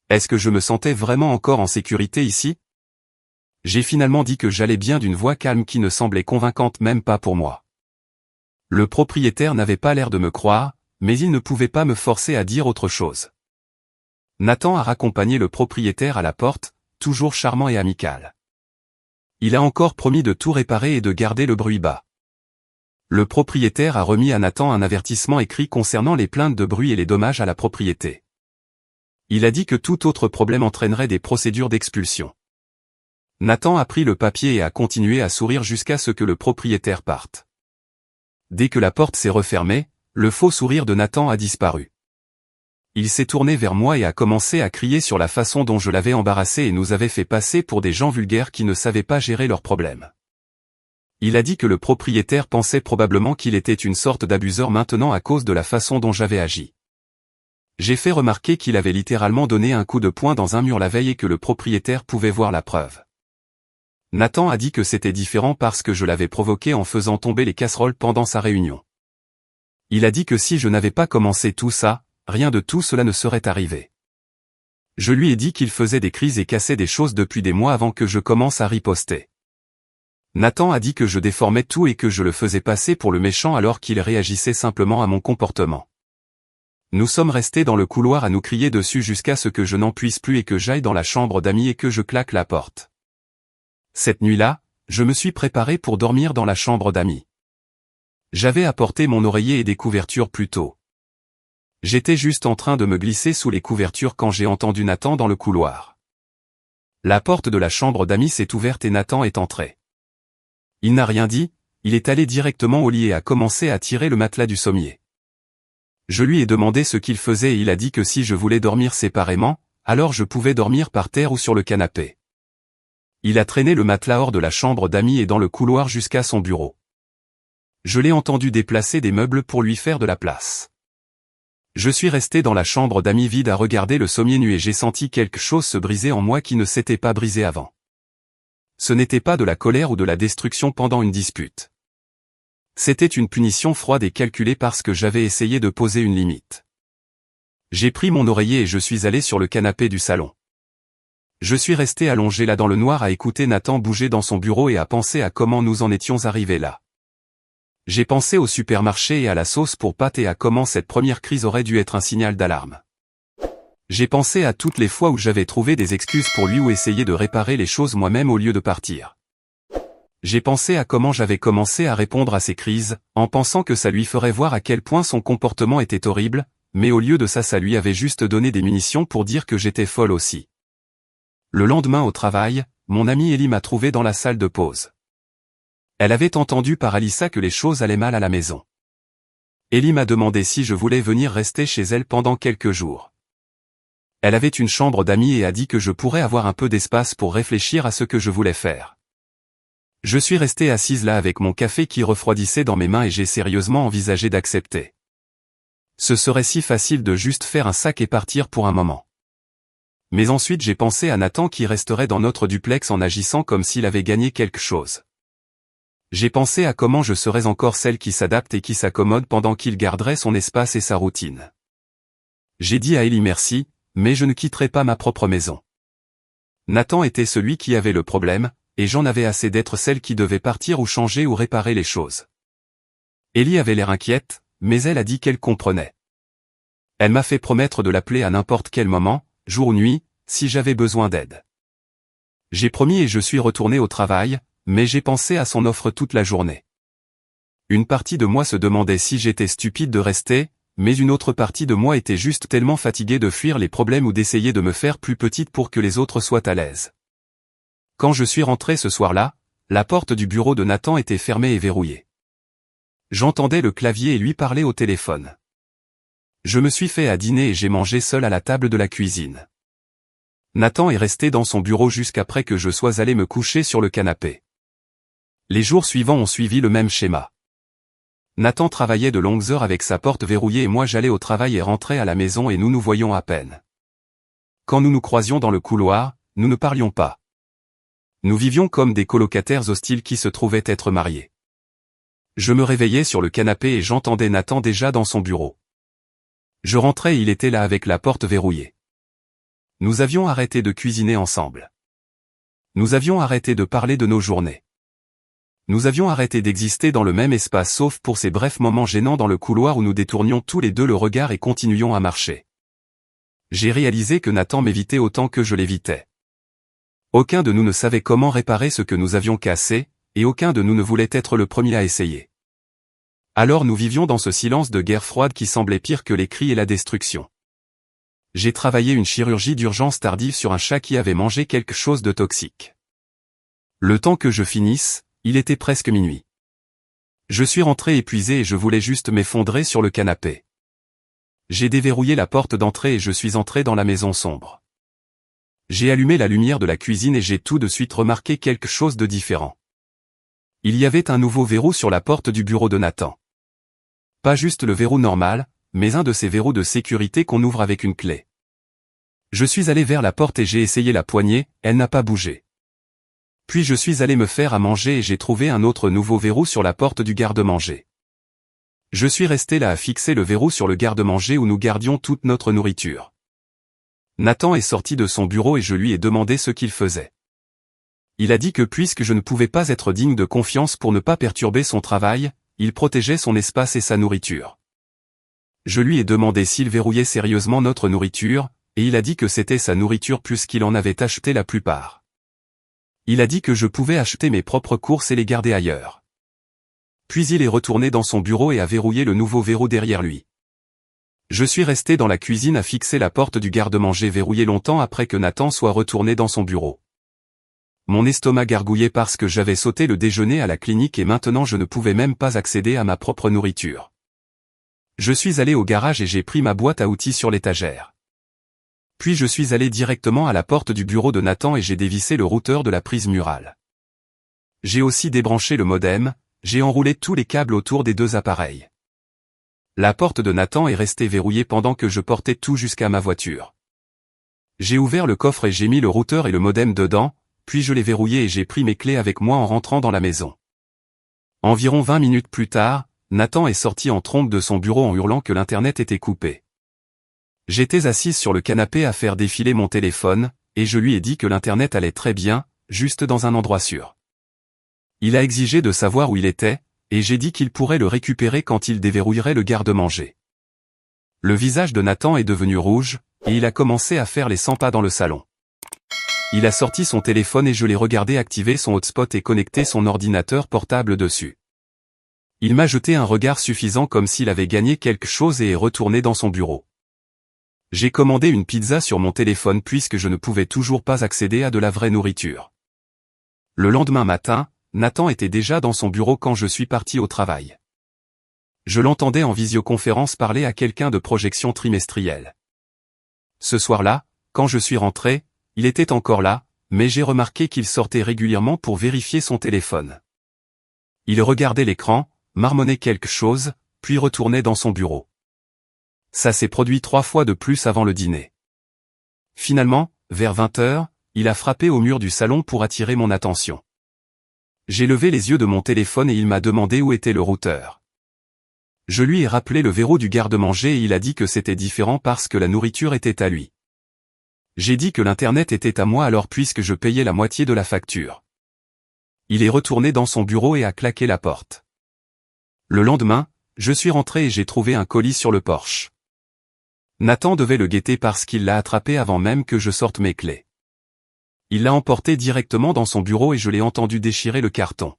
Est-ce que je me sentais vraiment encore en sécurité ici? J'ai finalement dit que j'allais bien d'une voix calme qui ne semblait convaincante même pas pour moi. Le propriétaire n'avait pas l'air de me croire, mais il ne pouvait pas me forcer à dire autre chose. Nathan a raccompagné le propriétaire à la porte, toujours charmant et amical. Il a encore promis de tout réparer et de garder le bruit bas. Le propriétaire a remis à Nathan un avertissement écrit concernant les plaintes de bruit et les dommages à la propriété. Il a dit que tout autre problème entraînerait des procédures d'expulsion. Nathan a pris le papier et a continué à sourire jusqu'à ce que le propriétaire parte. Dès que la porte s'est refermée, le faux sourire de Nathan a disparu. Il s'est tourné vers moi et a commencé à crier sur la façon dont je l'avais embarrassé et nous avait fait passer pour des gens vulgaires qui ne savaient pas gérer leurs problèmes. Il a dit que le propriétaire pensait probablement qu'il était une sorte d'abuseur maintenant à cause de la façon dont j'avais agi. J'ai fait remarquer qu'il avait littéralement donné un coup de poing dans un mur la veille et que le propriétaire pouvait voir la preuve. Nathan a dit que c'était différent parce que je l'avais provoqué en faisant tomber les casseroles pendant sa réunion. Il a dit que si je n'avais pas commencé tout ça, rien de tout cela ne serait arrivé. Je lui ai dit qu'il faisait des crises et cassait des choses depuis des mois avant que je commence à riposter. Nathan a dit que je déformais tout et que je le faisais passer pour le méchant alors qu'il réagissait simplement à mon comportement. Nous sommes restés dans le couloir à nous crier dessus jusqu'à ce que je n'en puisse plus et que j'aille dans la chambre d'amis et que je claque la porte. Cette nuit-là, je me suis préparé pour dormir dans la chambre d'amis. J'avais apporté mon oreiller et des couvertures plus tôt. J'étais juste en train de me glisser sous les couvertures quand j'ai entendu Nathan dans le couloir. La porte de la chambre d'amis s'est ouverte et Nathan est entré. Il n'a rien dit, il est allé directement au lit et a commencé à tirer le matelas du sommier. Je lui ai demandé ce qu'il faisait et il a dit que si je voulais dormir séparément, alors je pouvais dormir par terre ou sur le canapé. Il a traîné le matelas hors de la chambre d'amis et dans le couloir jusqu'à son bureau. Je l'ai entendu déplacer des meubles pour lui faire de la place. Je suis resté dans la chambre d'amis vide à regarder le sommier nu et j'ai senti quelque chose se briser en moi qui ne s'était pas brisé avant. Ce n'était pas de la colère ou de la destruction pendant une dispute. C'était une punition froide et calculée parce que j'avais essayé de poser une limite. J'ai pris mon oreiller et je suis allé sur le canapé du salon. Je suis resté allongé là dans le noir à écouter Nathan bouger dans son bureau et à penser à comment nous en étions arrivés là. J'ai pensé au supermarché et à la sauce pour pâtes et à comment cette première crise aurait dû être un signal d'alarme. J'ai pensé à toutes les fois où j'avais trouvé des excuses pour lui ou essayé de réparer les choses moi-même au lieu de partir. J'ai pensé à comment j'avais commencé à répondre à ces crises, en pensant que ça lui ferait voir à quel point son comportement était horrible, mais au lieu de ça ça lui avait juste donné des munitions pour dire que j'étais folle aussi. Le lendemain au travail, mon amie Ellie m'a trouvé dans la salle de pause. Elle avait entendu par Alyssa que les choses allaient mal à la maison. Ellie m'a demandé si je voulais venir rester chez elle pendant quelques jours. Elle avait une chambre d'amis et a dit que je pourrais avoir un peu d'espace pour réfléchir à ce que je voulais faire. Je suis resté assise là avec mon café qui refroidissait dans mes mains et j'ai sérieusement envisagé d'accepter. Ce serait si facile de juste faire un sac et partir pour un moment. Mais ensuite j'ai pensé à Nathan qui resterait dans notre duplex en agissant comme s'il avait gagné quelque chose. J'ai pensé à comment je serais encore celle qui s'adapte et qui s'accommode pendant qu'il garderait son espace et sa routine. J'ai dit à Ellie merci, mais je ne quitterai pas ma propre maison. Nathan était celui qui avait le problème, et j'en avais assez d'être celle qui devait partir ou changer ou réparer les choses. Ellie avait l'air inquiète, mais elle a dit qu'elle comprenait. Elle m'a fait promettre de l'appeler à n'importe quel moment, jour ou nuit, si j'avais besoin d'aide. J'ai promis et je suis retourné au travail, mais j'ai pensé à son offre toute la journée. Une partie de moi se demandait si j'étais stupide de rester, mais une autre partie de moi était juste tellement fatiguée de fuir les problèmes ou d'essayer de me faire plus petite pour que les autres soient à l'aise. Quand je suis rentré ce soir-là, la porte du bureau de Nathan était fermée et verrouillée. J'entendais le clavier et lui parler au téléphone. Je me suis fait à dîner et j'ai mangé seul à la table de la cuisine. Nathan est resté dans son bureau jusqu'après que je sois allé me coucher sur le canapé. Les jours suivants ont suivi le même schéma. Nathan travaillait de longues heures avec sa porte verrouillée et moi j'allais au travail et rentrais à la maison et nous nous voyions à peine. Quand nous nous croisions dans le couloir, nous ne parlions pas. Nous vivions comme des colocataires hostiles qui se trouvaient être mariés. Je me réveillais sur le canapé et j'entendais Nathan déjà dans son bureau. Je rentrais et il était là avec la porte verrouillée. Nous avions arrêté de cuisiner ensemble. Nous avions arrêté de parler de nos journées. Nous avions arrêté d'exister dans le même espace sauf pour ces brefs moments gênants dans le couloir où nous détournions tous les deux le regard et continuions à marcher. J'ai réalisé que Nathan m'évitait autant que je l'évitais. Aucun de nous ne savait comment réparer ce que nous avions cassé, et aucun de nous ne voulait être le premier à essayer. Alors nous vivions dans ce silence de guerre froide qui semblait pire que les cris et la destruction. J'ai travaillé une chirurgie d'urgence tardive sur un chat qui avait mangé quelque chose de toxique. Le temps que je finisse, il était presque minuit. Je suis rentré épuisé et je voulais juste m'effondrer sur le canapé. J'ai déverrouillé la porte d'entrée et je suis entré dans la maison sombre. J'ai allumé la lumière de la cuisine et j'ai tout de suite remarqué quelque chose de différent. Il y avait un nouveau verrou sur la porte du bureau de Nathan. Pas juste le verrou normal, mais un de ces verrous de sécurité qu'on ouvre avec une clé. Je suis allé vers la porte et j'ai essayé la poignée, elle n'a pas bougé. Puis je suis allé me faire à manger et j'ai trouvé un autre nouveau verrou sur la porte du garde-manger. Je suis resté là à fixer le verrou sur le garde-manger où nous gardions toute notre nourriture. Nathan est sorti de son bureau et je lui ai demandé ce qu'il faisait. Il a dit que puisque je ne pouvais pas être digne de confiance pour ne pas perturber son travail, il protégeait son espace et sa nourriture. Je lui ai demandé s'il verrouillait sérieusement notre nourriture, et il a dit que c'était sa nourriture plus qu'il en avait acheté la plupart. Il a dit que je pouvais acheter mes propres courses et les garder ailleurs. Puis il est retourné dans son bureau et a verrouillé le nouveau verrou derrière lui. Je suis resté dans la cuisine à fixer la porte du garde-manger verrouillée longtemps après que Nathan soit retourné dans son bureau. Mon estomac gargouillait parce que j'avais sauté le déjeuner à la clinique et maintenant je ne pouvais même pas accéder à ma propre nourriture. Je suis allé au garage et j'ai pris ma boîte à outils sur l'étagère. Puis je suis allé directement à la porte du bureau de Nathan et j'ai dévissé le routeur de la prise murale. J'ai aussi débranché le modem, j'ai enroulé tous les câbles autour des deux appareils. La porte de Nathan est restée verrouillée pendant que je portais tout jusqu'à ma voiture. J'ai ouvert le coffre et j'ai mis le routeur et le modem dedans, puis je l'ai verrouillé et j'ai pris mes clés avec moi en rentrant dans la maison. Environ 20 minutes plus tard, Nathan est sorti en trombe de son bureau en hurlant que l'internet était coupé. J'étais assise sur le canapé à faire défiler mon téléphone, et je lui ai dit que l'Internet allait très bien, juste dans un endroit sûr. Il a exigé de savoir où il était, et j'ai dit qu'il pourrait le récupérer quand il déverrouillerait le garde-manger. Le visage de Nathan est devenu rouge, et il a commencé à faire les 100 pas dans le salon. Il a sorti son téléphone et je l'ai regardé activer son hotspot et connecter son ordinateur portable dessus. Il m'a jeté un regard suffisant comme s'il avait gagné quelque chose et est retourné dans son bureau. J'ai commandé une pizza sur mon téléphone puisque je ne pouvais toujours pas accéder à de la vraie nourriture. Le lendemain matin, Nathan était déjà dans son bureau quand je suis parti au travail. Je l'entendais en visioconférence parler à quelqu'un de projection trimestrielle. Ce soir-là, quand je suis rentré, il était encore là, mais j'ai remarqué qu'il sortait régulièrement pour vérifier son téléphone. Il regardait l'écran, marmonnait quelque chose, puis retournait dans son bureau. Ça s'est produit 3 fois de plus avant le dîner. Finalement, vers 20h, il a frappé au mur du salon pour attirer mon attention. J'ai levé les yeux de mon téléphone et il m'a demandé où était le routeur. Je lui ai rappelé le verrou du garde-manger et il a dit que c'était différent parce que la nourriture était à lui. J'ai dit que l'Internet était à moi alors puisque je payais la moitié de la facture. Il est retourné dans son bureau et a claqué la porte. Le lendemain, je suis rentré et j'ai trouvé un colis sur le porche. Nathan devait le guetter parce qu'il l'a attrapé avant même que je sorte mes clés. Il l'a emporté directement dans son bureau et je l'ai entendu déchirer le carton.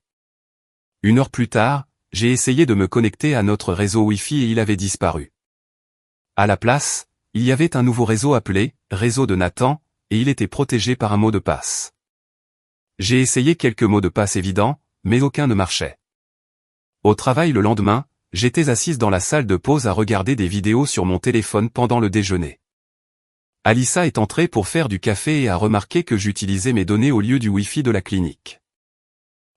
1 heure plus tard, j'ai essayé de me connecter à notre réseau Wi-Fi et il avait disparu. À la place, il y avait un nouveau réseau appelé « Réseau de Nathan » et il était protégé par un mot de passe. J'ai essayé quelques mots de passe évidents, mais aucun ne marchait. Au travail le lendemain, j'étais assise dans la salle de pause à regarder des vidéos sur mon téléphone pendant le déjeuner. Alissa est entrée pour faire du café et a remarqué que j'utilisais mes données au lieu du Wi-Fi de la clinique.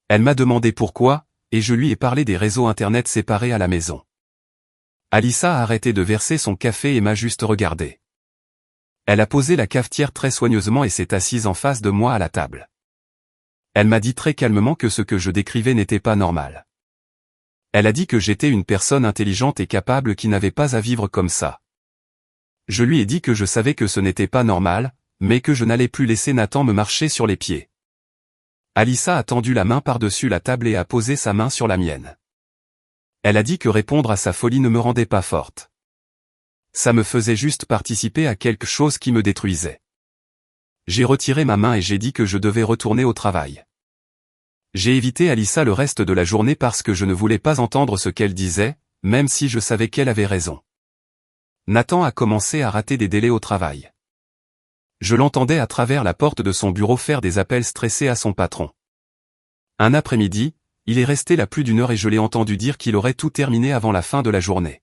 Elle m'a demandé pourquoi, et je lui ai parlé des réseaux Internet séparés à la maison. Alissa a arrêté de verser son café et m'a juste regardé. Elle a posé la cafetière très soigneusement et s'est assise en face de moi à la table. Elle m'a dit très calmement que ce que je décrivais n'était pas normal. Elle a dit que j'étais une personne intelligente et capable qui n'avait pas à vivre comme ça. Je lui ai dit que je savais que ce n'était pas normal, mais que je n'allais plus laisser Nathan me marcher sur les pieds. Alissa a tendu la main par-dessus la table et a posé sa main sur la mienne. Elle a dit que répondre à sa folie ne me rendait pas forte. Ça me faisait juste participer à quelque chose qui me détruisait. J'ai retiré ma main et j'ai dit que je devais retourner au travail. J'ai évité Alissa le reste de la journée parce que je ne voulais pas entendre ce qu'elle disait, même si je savais qu'elle avait raison. Nathan a commencé à rater des délais au travail. Je l'entendais à travers la porte de son bureau faire des appels stressés à son patron. Un après-midi, il est resté là plus d'1 heure et je l'ai entendu dire qu'il aurait tout terminé avant la fin de la journée.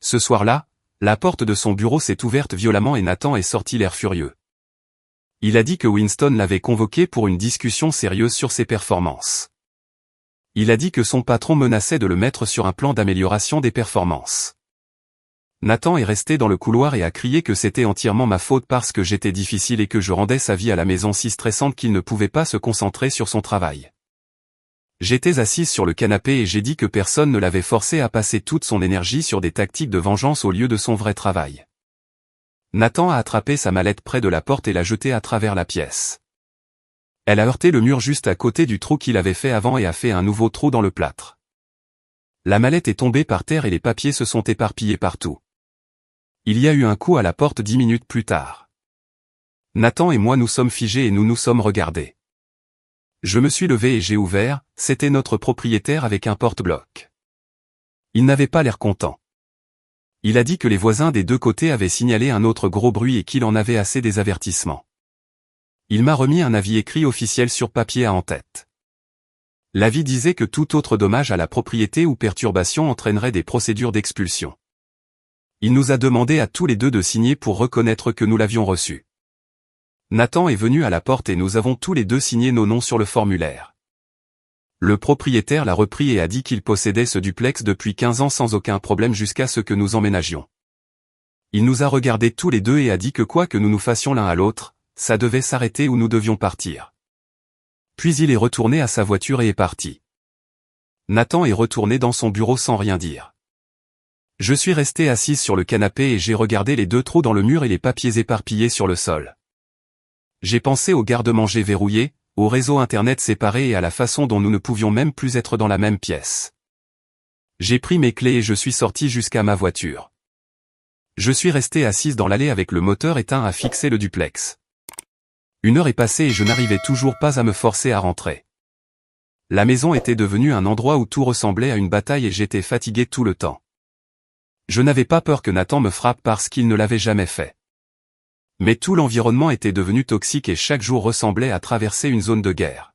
Ce soir-là, la porte de son bureau s'est ouverte violemment et Nathan est sorti l'air furieux. Il a dit que Winston l'avait convoqué pour une discussion sérieuse sur ses performances. Il a dit que son patron menaçait de le mettre sur un plan d'amélioration des performances. Nathan est resté dans le couloir et a crié que c'était entièrement ma faute parce que j'étais difficile et que je rendais sa vie à la maison si stressante qu'il ne pouvait pas se concentrer sur son travail. J'étais assise sur le canapé et j'ai dit que personne ne l'avait forcé à passer toute son énergie sur des tactiques de vengeance au lieu de son vrai travail. Nathan a attrapé sa mallette près de la porte et l'a jetée à travers la pièce. Elle a heurté le mur juste à côté du trou qu'il avait fait avant et a fait un nouveau trou dans le plâtre. La mallette est tombée par terre et les papiers se sont éparpillés partout. Il y a eu un coup à la porte 10 minutes plus tard. Nathan et moi nous sommes figés et nous nous sommes regardés. Je me suis levé et j'ai ouvert, c'était notre propriétaire avec un porte-bloc. Il n'avait pas l'air content. Il a dit que les voisins des 2 côtés avaient signalé un autre gros bruit et qu'il en avait assez des avertissements. Il m'a remis un avis écrit officiel sur papier à en-tête. L'avis disait que tout autre dommage à la propriété ou perturbation entraînerait des procédures d'expulsion. Il nous a demandé à tous les 2 de signer pour reconnaître que nous l'avions reçu. Nathan est venu à la porte et nous avons tous les 2 signé nos noms sur le formulaire. Le propriétaire l'a repris et a dit qu'il possédait ce duplex depuis 15 ans sans aucun problème jusqu'à ce que nous emménagions. Il nous a regardés tous les 2 et a dit que quoi que nous nous fassions l'un à l'autre, ça devait s'arrêter ou nous devions partir. Puis il est retourné à sa voiture et est parti. Nathan est retourné dans son bureau sans rien dire. Je suis resté assise sur le canapé et j'ai regardé les 2 trous dans le mur et les papiers éparpillés sur le sol. J'ai pensé au garde-manger verrouillé, au réseau internet séparé et à la façon dont nous ne pouvions même plus être dans la même pièce. J'ai pris mes clés et je suis sorti jusqu'à ma voiture. Je suis resté assise dans l'allée avec le moteur éteint à fixer le duplex. 1 heure est passée et je n'arrivais toujours pas à me forcer à rentrer. La maison était devenue un endroit où tout ressemblait à une bataille et j'étais fatigué tout le temps. Je n'avais pas peur que Nathan me frappe parce qu'il ne l'avait jamais fait. Mais tout l'environnement était devenu toxique et chaque jour ressemblait à traverser une zone de guerre.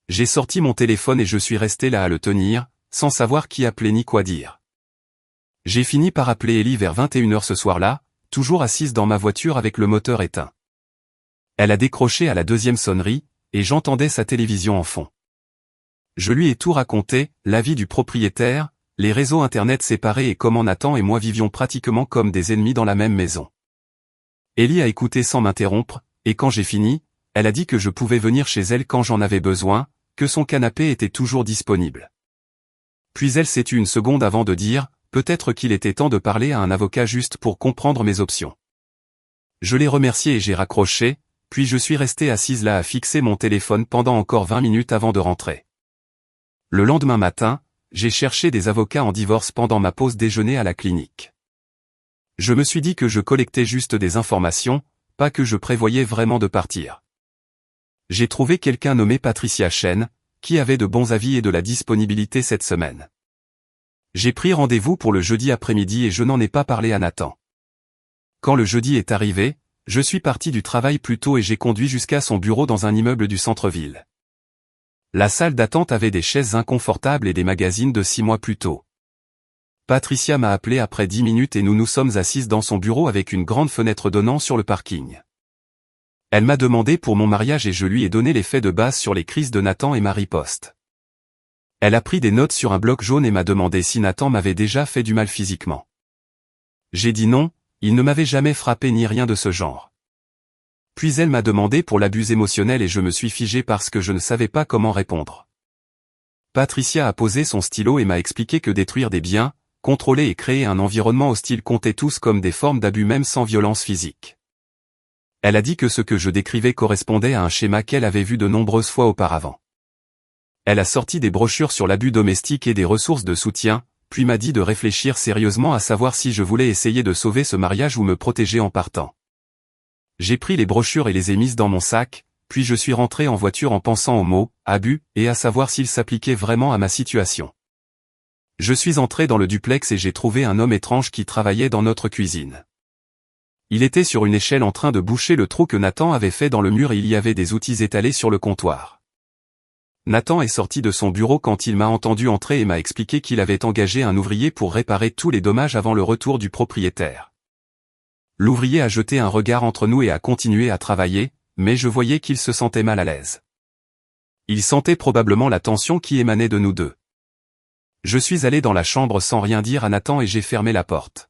J'ai sorti mon téléphone et je suis resté là à le tenir, sans savoir qui appeler ni quoi dire. J'ai fini par appeler Ellie vers 21 h ce soir-là, toujours assise dans ma voiture avec le moteur éteint. Elle a décroché à la 2e sonnerie, et j'entendais sa télévision en fond. Je lui ai tout raconté, la vie du propriétaire, les réseaux internet séparés et comment Nathan et moi vivions pratiquement comme des ennemis dans la même maison. Ellie a écouté sans m'interrompre, et quand j'ai fini, elle a dit que je pouvais venir chez elle quand j'en avais besoin, que son canapé était toujours disponible. Puis elle s'est tue une seconde avant de dire, peut-être qu'il était temps de parler à un avocat juste pour comprendre mes options. Je l'ai remercié et j'ai raccroché, puis je suis resté assise là à fixer mon téléphone pendant encore 20 minutes avant de rentrer. Le lendemain matin, j'ai cherché des avocats en divorce pendant ma pause déjeuner à la clinique. Je me suis dit que je collectais juste des informations, pas que je prévoyais vraiment de partir. J'ai trouvé quelqu'un nommé Patricia Chen, qui avait de bons avis et de la disponibilité cette semaine. J'ai pris rendez-vous pour le jeudi après-midi et je n'en ai pas parlé à Nathan. Quand le jeudi est arrivé, je suis parti du travail plus tôt et j'ai conduit jusqu'à son bureau dans un immeuble du centre-ville. La salle d'attente avait des chaises inconfortables et des magazines de 6 mois plus tôt. Patricia m'a appelé après 10 minutes et nous nous sommes assises dans son bureau avec une grande fenêtre donnant sur le parking. Elle m'a demandé pour mon mariage et je lui ai donné les faits de base sur les crises de Nathan et ma riposte. Elle a pris des notes sur un bloc jaune et m'a demandé si Nathan m'avait déjà fait du mal physiquement. J'ai dit non, il ne m'avait jamais frappé ni rien de ce genre. Puis elle m'a demandé pour l'abus émotionnel et je me suis figé parce que je ne savais pas comment répondre. Patricia a posé son stylo et m'a expliqué que détruire des biens, contrôler et créer un environnement hostile comptaient tous comme des formes d'abus même sans violence physique. Elle a dit que ce que je décrivais correspondait à un schéma qu'elle avait vu de nombreuses fois auparavant. Elle a sorti des brochures sur l'abus domestique et des ressources de soutien, puis m'a dit de réfléchir sérieusement à savoir si je voulais essayer de sauver ce mariage ou me protéger en partant. J'ai pris les brochures et les ai mises dans mon sac, puis je suis rentré en voiture en pensant au mot « abus » et à savoir s'il s'appliquait vraiment à ma situation. Je suis entré dans le duplex et j'ai trouvé un homme étrange qui travaillait dans notre cuisine. Il était sur une échelle en train de boucher le trou que Nathan avait fait dans le mur et il y avait des outils étalés sur le comptoir. Nathan est sorti de son bureau quand il m'a entendu entrer et m'a expliqué qu'il avait engagé un ouvrier pour réparer tous les dommages avant le retour du propriétaire. L'ouvrier a jeté un regard entre nous et a continué à travailler, mais je voyais qu'il se sentait mal à l'aise. Il sentait probablement la tension qui émanait de nous deux. Je suis allé dans la chambre sans rien dire à Nathan et j'ai fermé la porte.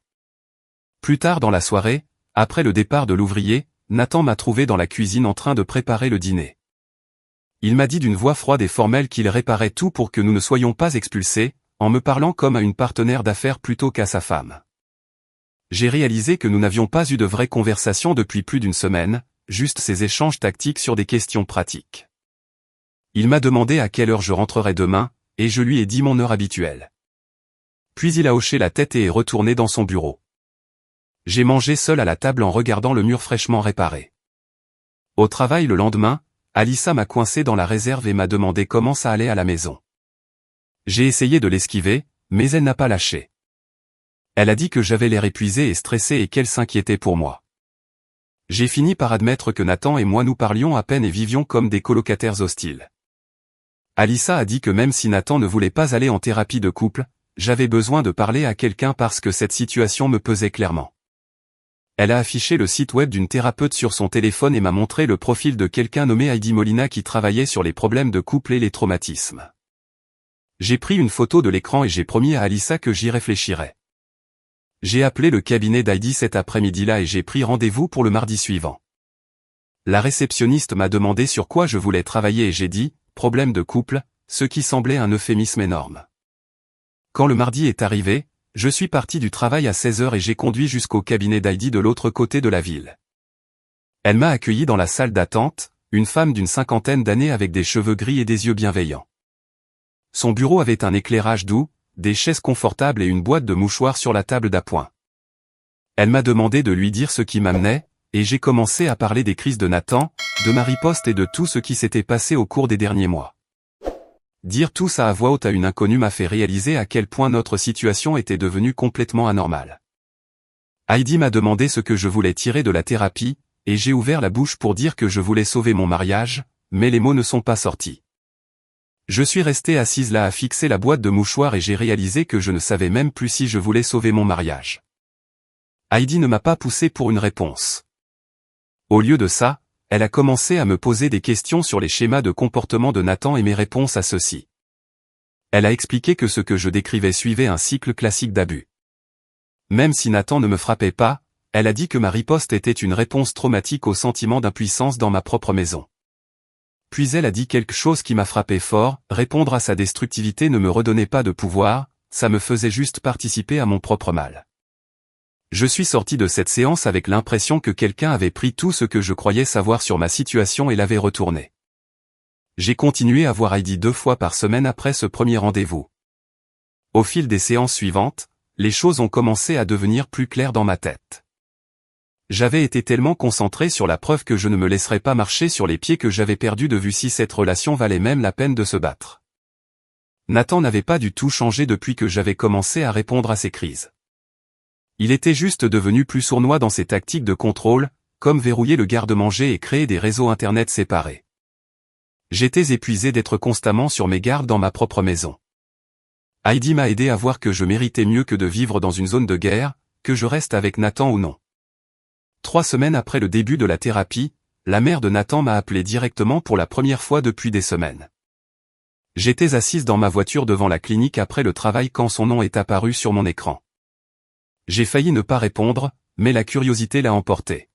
Plus tard dans la soirée, après le départ de l'ouvrier, Nathan m'a trouvé dans la cuisine en train de préparer le dîner. Il m'a dit d'une voix froide et formelle qu'il réparait tout pour que nous ne soyons pas expulsés, en me parlant comme à une partenaire d'affaires plutôt qu'à sa femme. J'ai réalisé que nous n'avions pas eu de vraie conversation depuis plus d'une semaine, juste ces échanges tactiques sur des questions pratiques. Il m'a demandé à quelle heure je rentrerais demain, et je lui ai dit mon heure habituelle. Puis il a hoché la tête et est retourné dans son bureau. J'ai mangé seul à la table en regardant le mur fraîchement réparé. Au travail le lendemain, Alissa m'a coincé dans la réserve et m'a demandé comment ça allait à la maison. J'ai essayé de l'esquiver, mais elle n'a pas lâché. Elle a dit que j'avais l'air épuisé et stressé et qu'elle s'inquiétait pour moi. J'ai fini par admettre que Nathan et moi nous parlions à peine et vivions comme des colocataires hostiles. Alissa a dit que même si Nathan ne voulait pas aller en thérapie de couple, j'avais besoin de parler à quelqu'un parce que cette situation me pesait clairement. Elle a affiché le site web d'une thérapeute sur son téléphone et m'a montré le profil de quelqu'un nommé Heidi Molina qui travaillait sur les problèmes de couple et les traumatismes. J'ai pris une photo de l'écran et j'ai promis à Alissa que j'y réfléchirais. J'ai appelé le cabinet d'Heidi cet après-midi-là et j'ai pris rendez-vous pour le mardi suivant. La réceptionniste m'a demandé sur quoi je voulais travailler et j'ai dit « problème de couple », ce qui semblait un euphémisme énorme. Quand le mardi est arrivé, je suis parti du travail à 16 h et j'ai conduit jusqu'au cabinet d'Heidi de l'autre côté de la ville. Elle m'a accueilli dans la salle d'attente, une femme d'une cinquantaine d'années avec des cheveux gris et des yeux bienveillants. Son bureau avait un éclairage doux, des chaises confortables et une boîte de mouchoirs sur la table d'appoint. Elle m'a demandé de lui dire ce qui m'amenait, et j'ai commencé à parler des crises de Nathan, de ma riposte et de tout ce qui s'était passé au cours des derniers mois. Dire tout ça à voix haute à une inconnue m'a fait réaliser à quel point notre situation était devenue complètement anormale. Heidi m'a demandé ce que je voulais tirer de la thérapie, et j'ai ouvert la bouche pour dire que je voulais sauver mon mariage, mais les mots ne sont pas sortis. Je suis restée assise là à fixer la boîte de mouchoirs et j'ai réalisé que je ne savais même plus si je voulais sauver mon mariage. Heidi ne m'a pas poussé pour une réponse. Au lieu de ça, elle a commencé à me poser des questions sur les schémas de comportement de Nathan et mes réponses à ceux-ci. Elle a expliqué que ce que je décrivais suivait un cycle classique d'abus. Même si Nathan ne me frappait pas, elle a dit que ma riposte était une réponse traumatique au sentiment d'impuissance dans ma propre maison. Puis elle a dit quelque chose qui m'a frappé fort, répondre à sa destructivité ne me redonnait pas de pouvoir, ça me faisait juste participer à mon propre mal. Je suis sorti de cette séance avec l'impression que quelqu'un avait pris tout ce que je croyais savoir sur ma situation et l'avait retourné. J'ai continué à voir Heidi 2 fois par semaine après ce premier rendez-vous. Au fil des séances suivantes, les choses ont commencé à devenir plus claires dans ma tête. J'avais été tellement concentré sur la preuve que je ne me laisserais pas marcher sur les pieds que j'avais perdu de vue si cette relation valait même la peine de se battre. Nathan n'avait pas du tout changé depuis que j'avais commencé à répondre à ses crises. Il était juste devenu plus sournois dans ses tactiques de contrôle, comme verrouiller le garde-manger et créer des réseaux internet séparés. J'étais épuisé d'être constamment sur mes gardes dans ma propre maison. Heidi m'a aidé à voir que je méritais mieux que de vivre dans une zone de guerre, que je reste avec Nathan ou non. 3 semaines après le début de la thérapie, la mère de Nathan m'a appelé directement pour la première fois depuis des semaines. J'étais assise dans ma voiture devant la clinique après le travail quand son nom est apparu sur mon écran. J'ai failli ne pas répondre, mais la curiosité l'a emporté.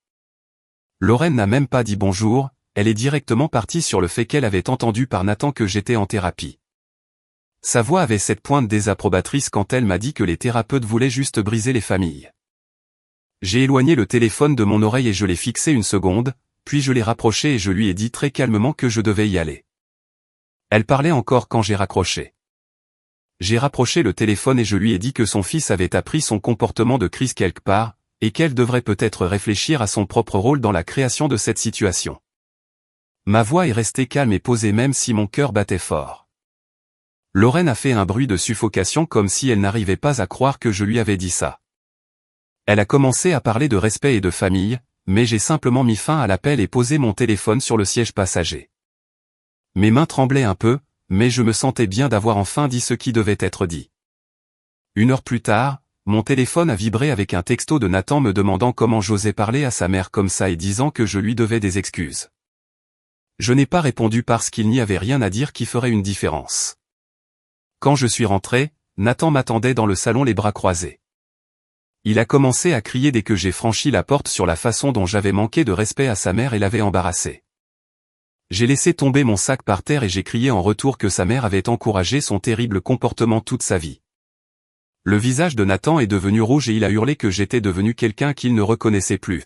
Lorraine n'a même pas dit bonjour, elle est directement partie sur le fait qu'elle avait entendu par Nathan que j'étais en thérapie. Sa voix avait cette pointe désapprobatrice quand elle m'a dit que les thérapeutes voulaient juste briser les familles. J'ai éloigné le téléphone de mon oreille et je l'ai fixé une seconde, puis je l'ai rapproché et je lui ai dit très calmement que je devais y aller. Elle parlait encore quand j'ai raccroché. J'ai rapproché le téléphone et je lui ai dit que son fils avait appris son comportement de crise quelque part, et qu'elle devrait peut-être réfléchir à son propre rôle dans la création de cette situation. Ma voix est restée calme et posée même si mon cœur battait fort. Lorraine a fait un bruit de suffocation comme si elle n'arrivait pas à croire que je lui avais dit ça. Elle a commencé à parler de respect et de famille, mais j'ai simplement mis fin à l'appel et posé mon téléphone sur le siège passager. Mes mains tremblaient un peu, mais je me sentais bien d'avoir enfin dit ce qui devait être dit. 1 heure plus tard, mon téléphone a vibré avec un texto de Nathan me demandant comment j'osais parler à sa mère comme ça et disant que je lui devais des excuses. Je n'ai pas répondu parce qu'il n'y avait rien à dire qui ferait une différence. Quand je suis rentré, Nathan m'attendait dans le salon les bras croisés. Il a commencé à crier dès que j'ai franchi la porte sur la façon dont j'avais manqué de respect à sa mère et l'avait embarrassé. J'ai laissé tomber mon sac par terre et j'ai crié en retour que sa mère avait encouragé son terrible comportement toute sa vie. Le visage de Nathan est devenu rouge et il a hurlé que j'étais devenu quelqu'un qu'il ne reconnaissait plus.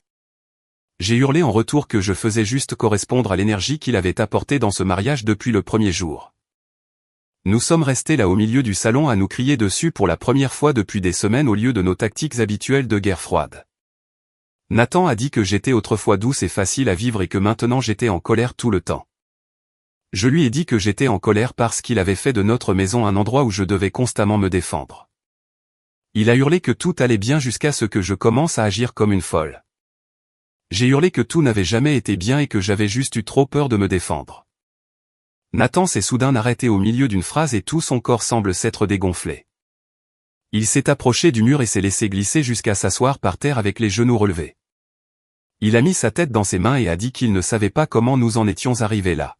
J'ai hurlé en retour que je faisais juste correspondre à l'énergie qu'il avait apportée dans ce mariage depuis le premier jour. Nous sommes restés là au milieu du salon à nous crier dessus pour la première fois depuis des semaines au lieu de nos tactiques habituelles de guerre froide. Nathan a dit que j'étais autrefois douce et facile à vivre et que maintenant j'étais en colère tout le temps. Je lui ai dit que j'étais en colère parce qu'il avait fait de notre maison un endroit où je devais constamment me défendre. Il a hurlé que tout allait bien jusqu'à ce que je commence à agir comme une folle. J'ai hurlé que tout n'avait jamais été bien et que j'avais juste eu trop peur de me défendre. Nathan s'est soudain arrêté au milieu d'une phrase et tout son corps semble s'être dégonflé. Il s'est approché du mur et s'est laissé glisser jusqu'à s'asseoir par terre avec les genoux relevés. Il a mis sa tête dans ses mains et a dit qu'il ne savait pas comment nous en étions arrivés là.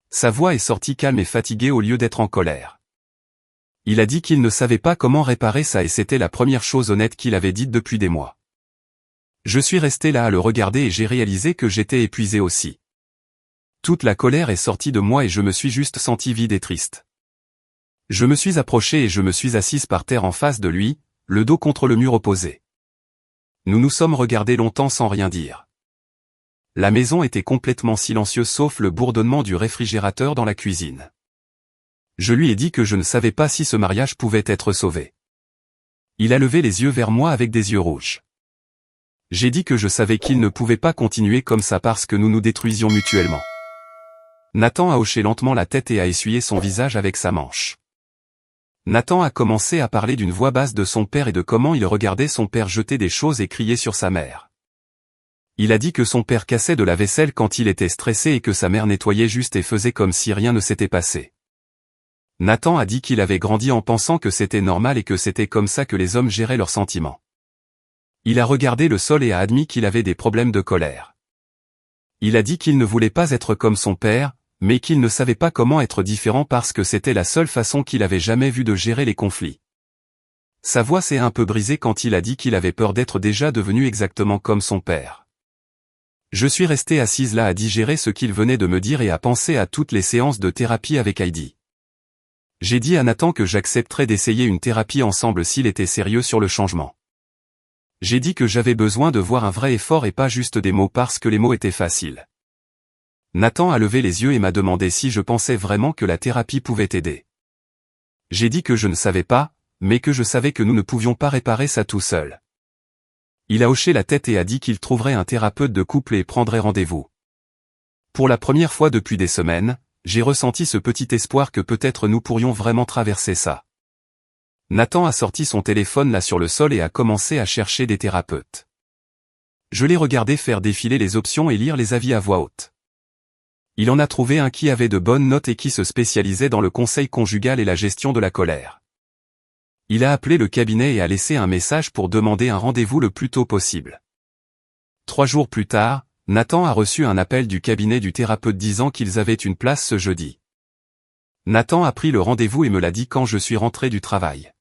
Sa voix est sortie calme et fatiguée au lieu d'être en colère. Il a dit qu'il ne savait pas comment réparer ça et c'était la première chose honnête qu'il avait dite depuis des mois. Je suis resté là à le regarder et j'ai réalisé que j'étais épuisé aussi. Toute la colère est sortie de moi et je me suis juste senti vide et triste. Je me suis approché et je me suis assise par terre en face de lui, le dos contre le mur opposé. Nous nous sommes regardés longtemps sans rien dire. La maison était complètement silencieuse sauf le bourdonnement du réfrigérateur dans la cuisine. Je lui ai dit que je ne savais pas si ce mariage pouvait être sauvé. Il a levé les yeux vers moi avec des yeux rouges. J'ai dit que je savais qu'il ne pouvait pas continuer comme ça parce que nous nous détruisions mutuellement. Nathan a hoché lentement la tête et a essuyé son visage avec sa manche. Nathan a commencé à parler d'une voix basse de son père et de comment il regardait son père jeter des choses et crier sur sa mère. Il a dit que son père cassait de la vaisselle quand il était stressé et que sa mère nettoyait juste et faisait comme si rien ne s'était passé. Nathan a dit qu'il avait grandi en pensant que c'était normal et que c'était comme ça que les hommes géraient leurs sentiments. Il a regardé le sol et a admis qu'il avait des problèmes de colère. Il a dit qu'il ne voulait pas être comme son père, mais qu'il ne savait pas comment être différent parce que c'était la seule façon qu'il avait jamais vue de gérer les conflits. Sa voix s'est un peu brisée quand il a dit qu'il avait peur d'être déjà devenu exactement comme son père. Je suis restée assise là à digérer ce qu'il venait de me dire et à penser à toutes les séances de thérapie avec Heidi. J'ai dit à Nathan que j'accepterais d'essayer une thérapie ensemble s'il était sérieux sur le changement. J'ai dit que j'avais besoin de voir un vrai effort et pas juste des mots parce que les mots étaient faciles. Nathan a levé les yeux et m'a demandé si je pensais vraiment que la thérapie pouvait aider. J'ai dit que je ne savais pas, mais que je savais que nous ne pouvions pas réparer ça tout seul. Il a hoché la tête et a dit qu'il trouverait un thérapeute de couple et prendrait rendez-vous. Pour la première fois depuis des semaines, j'ai ressenti ce petit espoir que peut-être nous pourrions vraiment traverser ça. Nathan a sorti son téléphone là sur le sol et a commencé à chercher des thérapeutes. Je l'ai regardé faire défiler les options et lire les avis à voix haute. Il en a trouvé un qui avait de bonnes notes et qui se spécialisait dans le conseil conjugal et la gestion de la colère. Il a appelé le cabinet et a laissé un message pour demander un rendez-vous le plus tôt possible. 3 jours plus tard, Nathan a reçu un appel du cabinet du thérapeute disant qu'ils avaient une place ce jeudi. Nathan a pris le rendez-vous et me l'a dit quand je suis rentré du travail.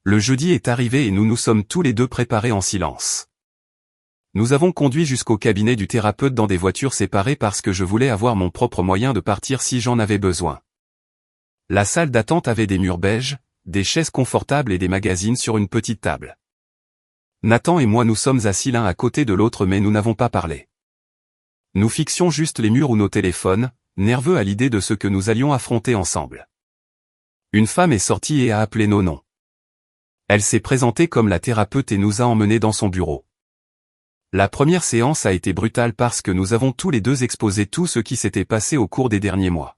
Le jeudi est arrivé et nous nous sommes tous les deux préparés en silence. Nous avons conduit jusqu'au cabinet du thérapeute dans des voitures séparées parce que je voulais avoir mon propre moyen de partir si j'en avais besoin. La salle d'attente avait des murs beiges, des chaises confortables et des magazines sur une petite table. Nathan et moi nous sommes assis l'un à côté de l'autre mais nous n'avons pas parlé. Nous fixions juste les murs ou nos téléphones, nerveux à l'idée de ce que nous allions affronter ensemble. Une femme est sortie et a appelé nos noms. Elle s'est présentée comme la thérapeute et nous a emmenés dans son bureau. La première séance a été brutale parce que nous avons tous les deux exposé tout ce qui s'était passé au cours des derniers mois.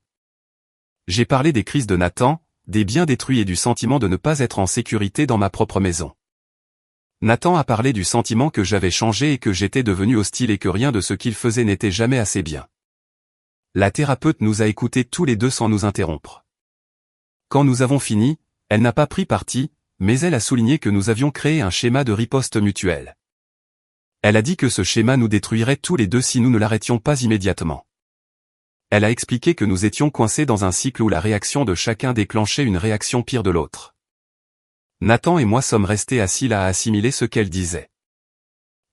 J'ai parlé des crises de Nathan, des biens détruits et du sentiment de ne pas être en sécurité dans ma propre maison. Nathan a parlé du sentiment que j'avais changé et que j'étais devenu hostile et que rien de ce qu'il faisait n'était jamais assez bien. La thérapeute nous a écoutés tous les deux sans nous interrompre. Quand nous avons fini, elle n'a pas pris parti, mais elle a souligné que nous avions créé un schéma de riposte mutuelle. Elle a dit que ce schéma nous détruirait tous les deux si nous ne l'arrêtions pas immédiatement. Elle a expliqué que nous étions coincés dans un cycle où la réaction de chacun déclenchait une réaction pire de l'autre. Nathan et moi sommes restés assis là à assimiler ce qu'elle disait.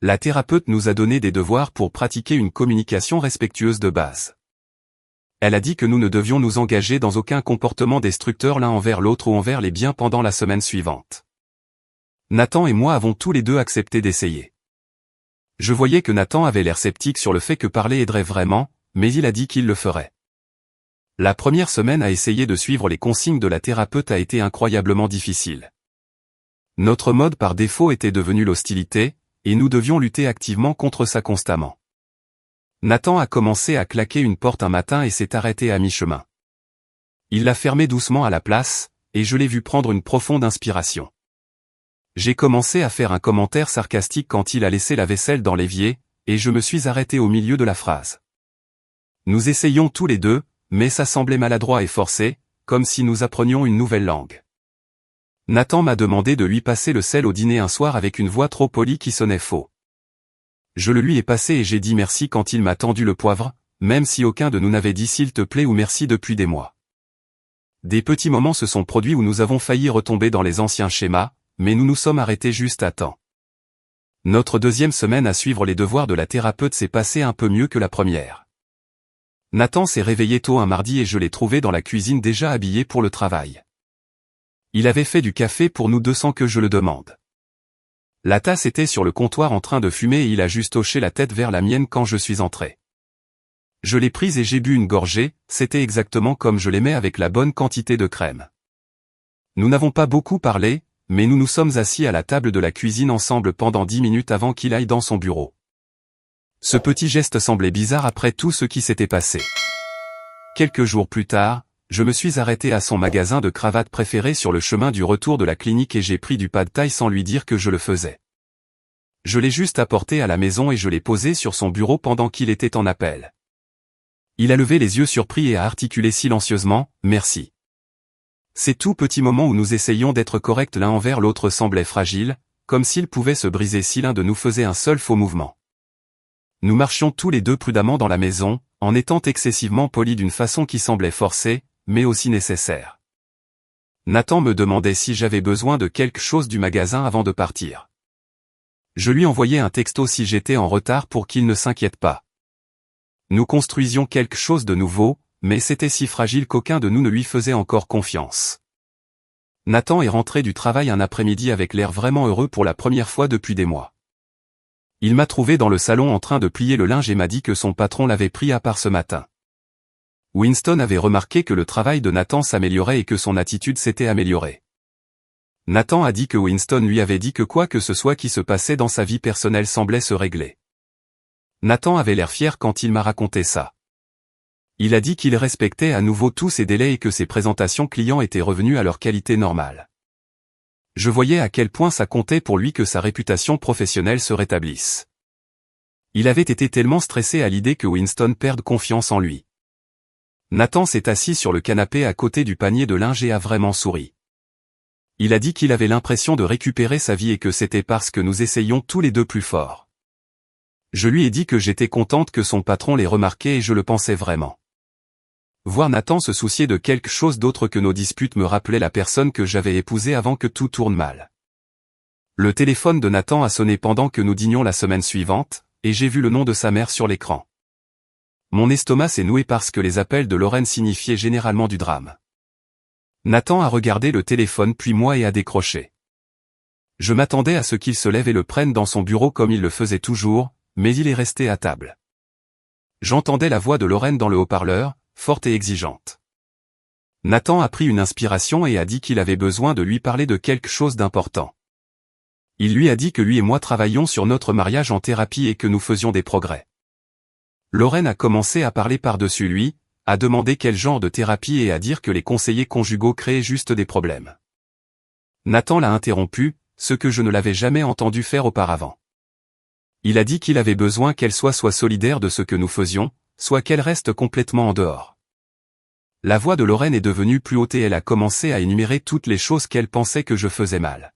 La thérapeute nous a donné des devoirs pour pratiquer une communication respectueuse de base. Elle a dit que nous ne devions nous engager dans aucun comportement destructeur l'un envers l'autre ou envers les biens pendant la semaine suivante. Nathan et moi avons tous les deux accepté d'essayer. Je voyais que Nathan avait l'air sceptique sur le fait que parler aiderait vraiment, mais il a dit qu'il le ferait. La première semaine à essayer de suivre les consignes de la thérapeute a été incroyablement difficile. Notre mode par défaut était devenu l'hostilité, et nous devions lutter activement contre ça constamment. Nathan a commencé à claquer une porte un matin et s'est arrêté à mi-chemin. Il l'a fermée doucement à la place, et je l'ai vu prendre une profonde inspiration. J'ai commencé à faire un commentaire sarcastique quand il a laissé la vaisselle dans l'évier, et je me suis arrêté au milieu de la phrase. Nous essayions tous les deux, mais ça semblait maladroit et forcé, comme si nous apprenions une nouvelle langue. Nathan m'a demandé de lui passer le sel au dîner un soir avec une voix trop polie qui sonnait faux. Je le lui ai passé et j'ai dit merci quand il m'a tendu le poivre, même si aucun de nous n'avait dit s'il te plaît ou merci depuis des mois. Des petits moments se sont produits où nous avons failli retomber dans les anciens schémas, mais nous nous sommes arrêtés juste à temps. Notre deuxième semaine à suivre les devoirs de la thérapeute s'est passée un peu mieux que la première. Nathan s'est réveillé tôt un mardi et je l'ai trouvé dans la cuisine déjà habillé pour le travail. Il avait fait du café pour nous deux sans que je le demande. La tasse était sur le comptoir en train de fumer et il a juste hoché la tête vers la mienne quand je suis entré. Je l'ai prise et j'ai bu une gorgée, c'était exactement comme je l'aimais avec la bonne quantité de crème. Nous n'avons pas beaucoup parlé, mais nous nous sommes assis à la table de la cuisine ensemble pendant 10 minutes avant qu'il aille dans son bureau. Ce petit geste semblait bizarre après tout ce qui s'était passé. Quelques jours plus tard, je me suis arrêté à son magasin de cravates préféré sur le chemin du retour de la clinique et j'ai pris du pad thai sans lui dire que je le faisais. Je l'ai juste apporté à la maison et je l'ai posé sur son bureau pendant qu'il était en appel. Il a levé les yeux surpris et a articulé silencieusement « Merci ». Ces tout petits moments où nous essayions d'être corrects l'un envers l'autre semblaient fragiles, comme s'ils pouvaient se briser si l'un de nous faisait un seul faux mouvement. Nous marchions tous les deux prudemment dans la maison, en étant excessivement polis d'une façon qui semblait forcée, mais aussi nécessaire. Nathan me demandait si j'avais besoin de quelque chose du magasin avant de partir. Je lui envoyais un texto si j'étais en retard pour qu'il ne s'inquiète pas. Nous construisions quelque chose de nouveau, mais c'était si fragile qu'aucun de nous ne lui faisait encore confiance. Nathan est rentré du travail un après-midi avec l'air vraiment heureux pour la première fois depuis des mois. Il m'a trouvé dans le salon en train de plier le linge et m'a dit que son patron l'avait pris à part ce matin. Winston avait remarqué que le travail de Nathan s'améliorait et que son attitude s'était améliorée. Nathan a dit que Winston lui avait dit que quoi que ce soit qui se passait dans sa vie personnelle semblait se régler. Nathan avait l'air fier quand il m'a raconté ça. Il a dit qu'il respectait à nouveau tous ses délais et que ses présentations clients étaient revenues à leur qualité normale. Je voyais à quel point ça comptait pour lui que sa réputation professionnelle se rétablisse. Il avait été tellement stressé à l'idée que Winston perde confiance en lui. Nathan s'est assis sur le canapé à côté du panier de linge et a vraiment souri. Il a dit qu'il avait l'impression de récupérer sa vie et que c'était parce que nous essayions tous les deux plus fort. Je lui ai dit que j'étais contente que son patron l'ait remarqué et je le pensais vraiment. Voir Nathan se soucier de quelque chose d'autre que nos disputes me rappelait la personne que j'avais épousée avant que tout tourne mal. Le téléphone de Nathan a sonné pendant que nous dînions la semaine suivante, et j'ai vu le nom de sa mère sur l'écran. Mon estomac s'est noué parce que les appels de Lorraine signifiaient généralement du drame. Nathan a regardé le téléphone puis moi et a décroché. Je m'attendais à ce qu'il se lève et le prenne dans son bureau comme il le faisait toujours, mais il est resté à table. J'entendais la voix de Lorraine dans le haut-parleur, forte et exigeante. Nathan a pris une inspiration et a dit qu'il avait besoin de lui parler de quelque chose d'important. Il lui a dit que lui et moi travaillions sur notre mariage en thérapie et que nous faisions des progrès. Lorraine a commencé à parler par-dessus lui, à demander quel genre de thérapie et à dire que les conseillers conjugaux créaient juste des problèmes. Nathan l'a interrompu, ce que je ne l'avais jamais entendu faire auparavant. Il a dit qu'il avait besoin qu'elle soit solidaire de ce que nous faisions, soit qu'elle reste complètement en dehors. La voix de Lorraine est devenue plus haute et elle a commencé à énumérer toutes les choses qu'elle pensait que je faisais mal.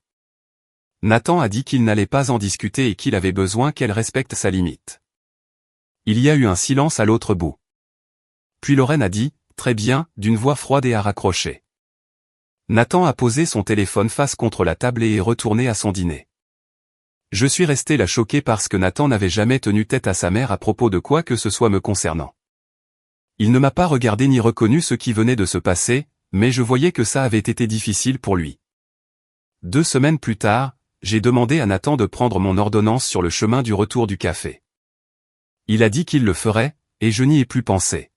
Nathan a dit qu'il n'allait pas en discuter et qu'il avait besoin qu'elle respecte sa limite. Il y a eu un silence à l'autre bout. Puis Lorraine a dit « Très bien » d'une voix froide et a raccroché. Nathan a posé son téléphone face contre la table et est retourné à son dîner. Je suis resté là choqué parce que Nathan n'avait jamais tenu tête à sa mère à propos de quoi que ce soit me concernant. Il ne m'a pas regardé ni reconnu ce qui venait de se passer, mais je voyais que ça avait été difficile pour lui. 2 semaines plus tard, j'ai demandé à Nathan de prendre mon ordonnance sur le chemin du retour du café. Il a dit qu'il le ferait, et je n'y ai plus pensé.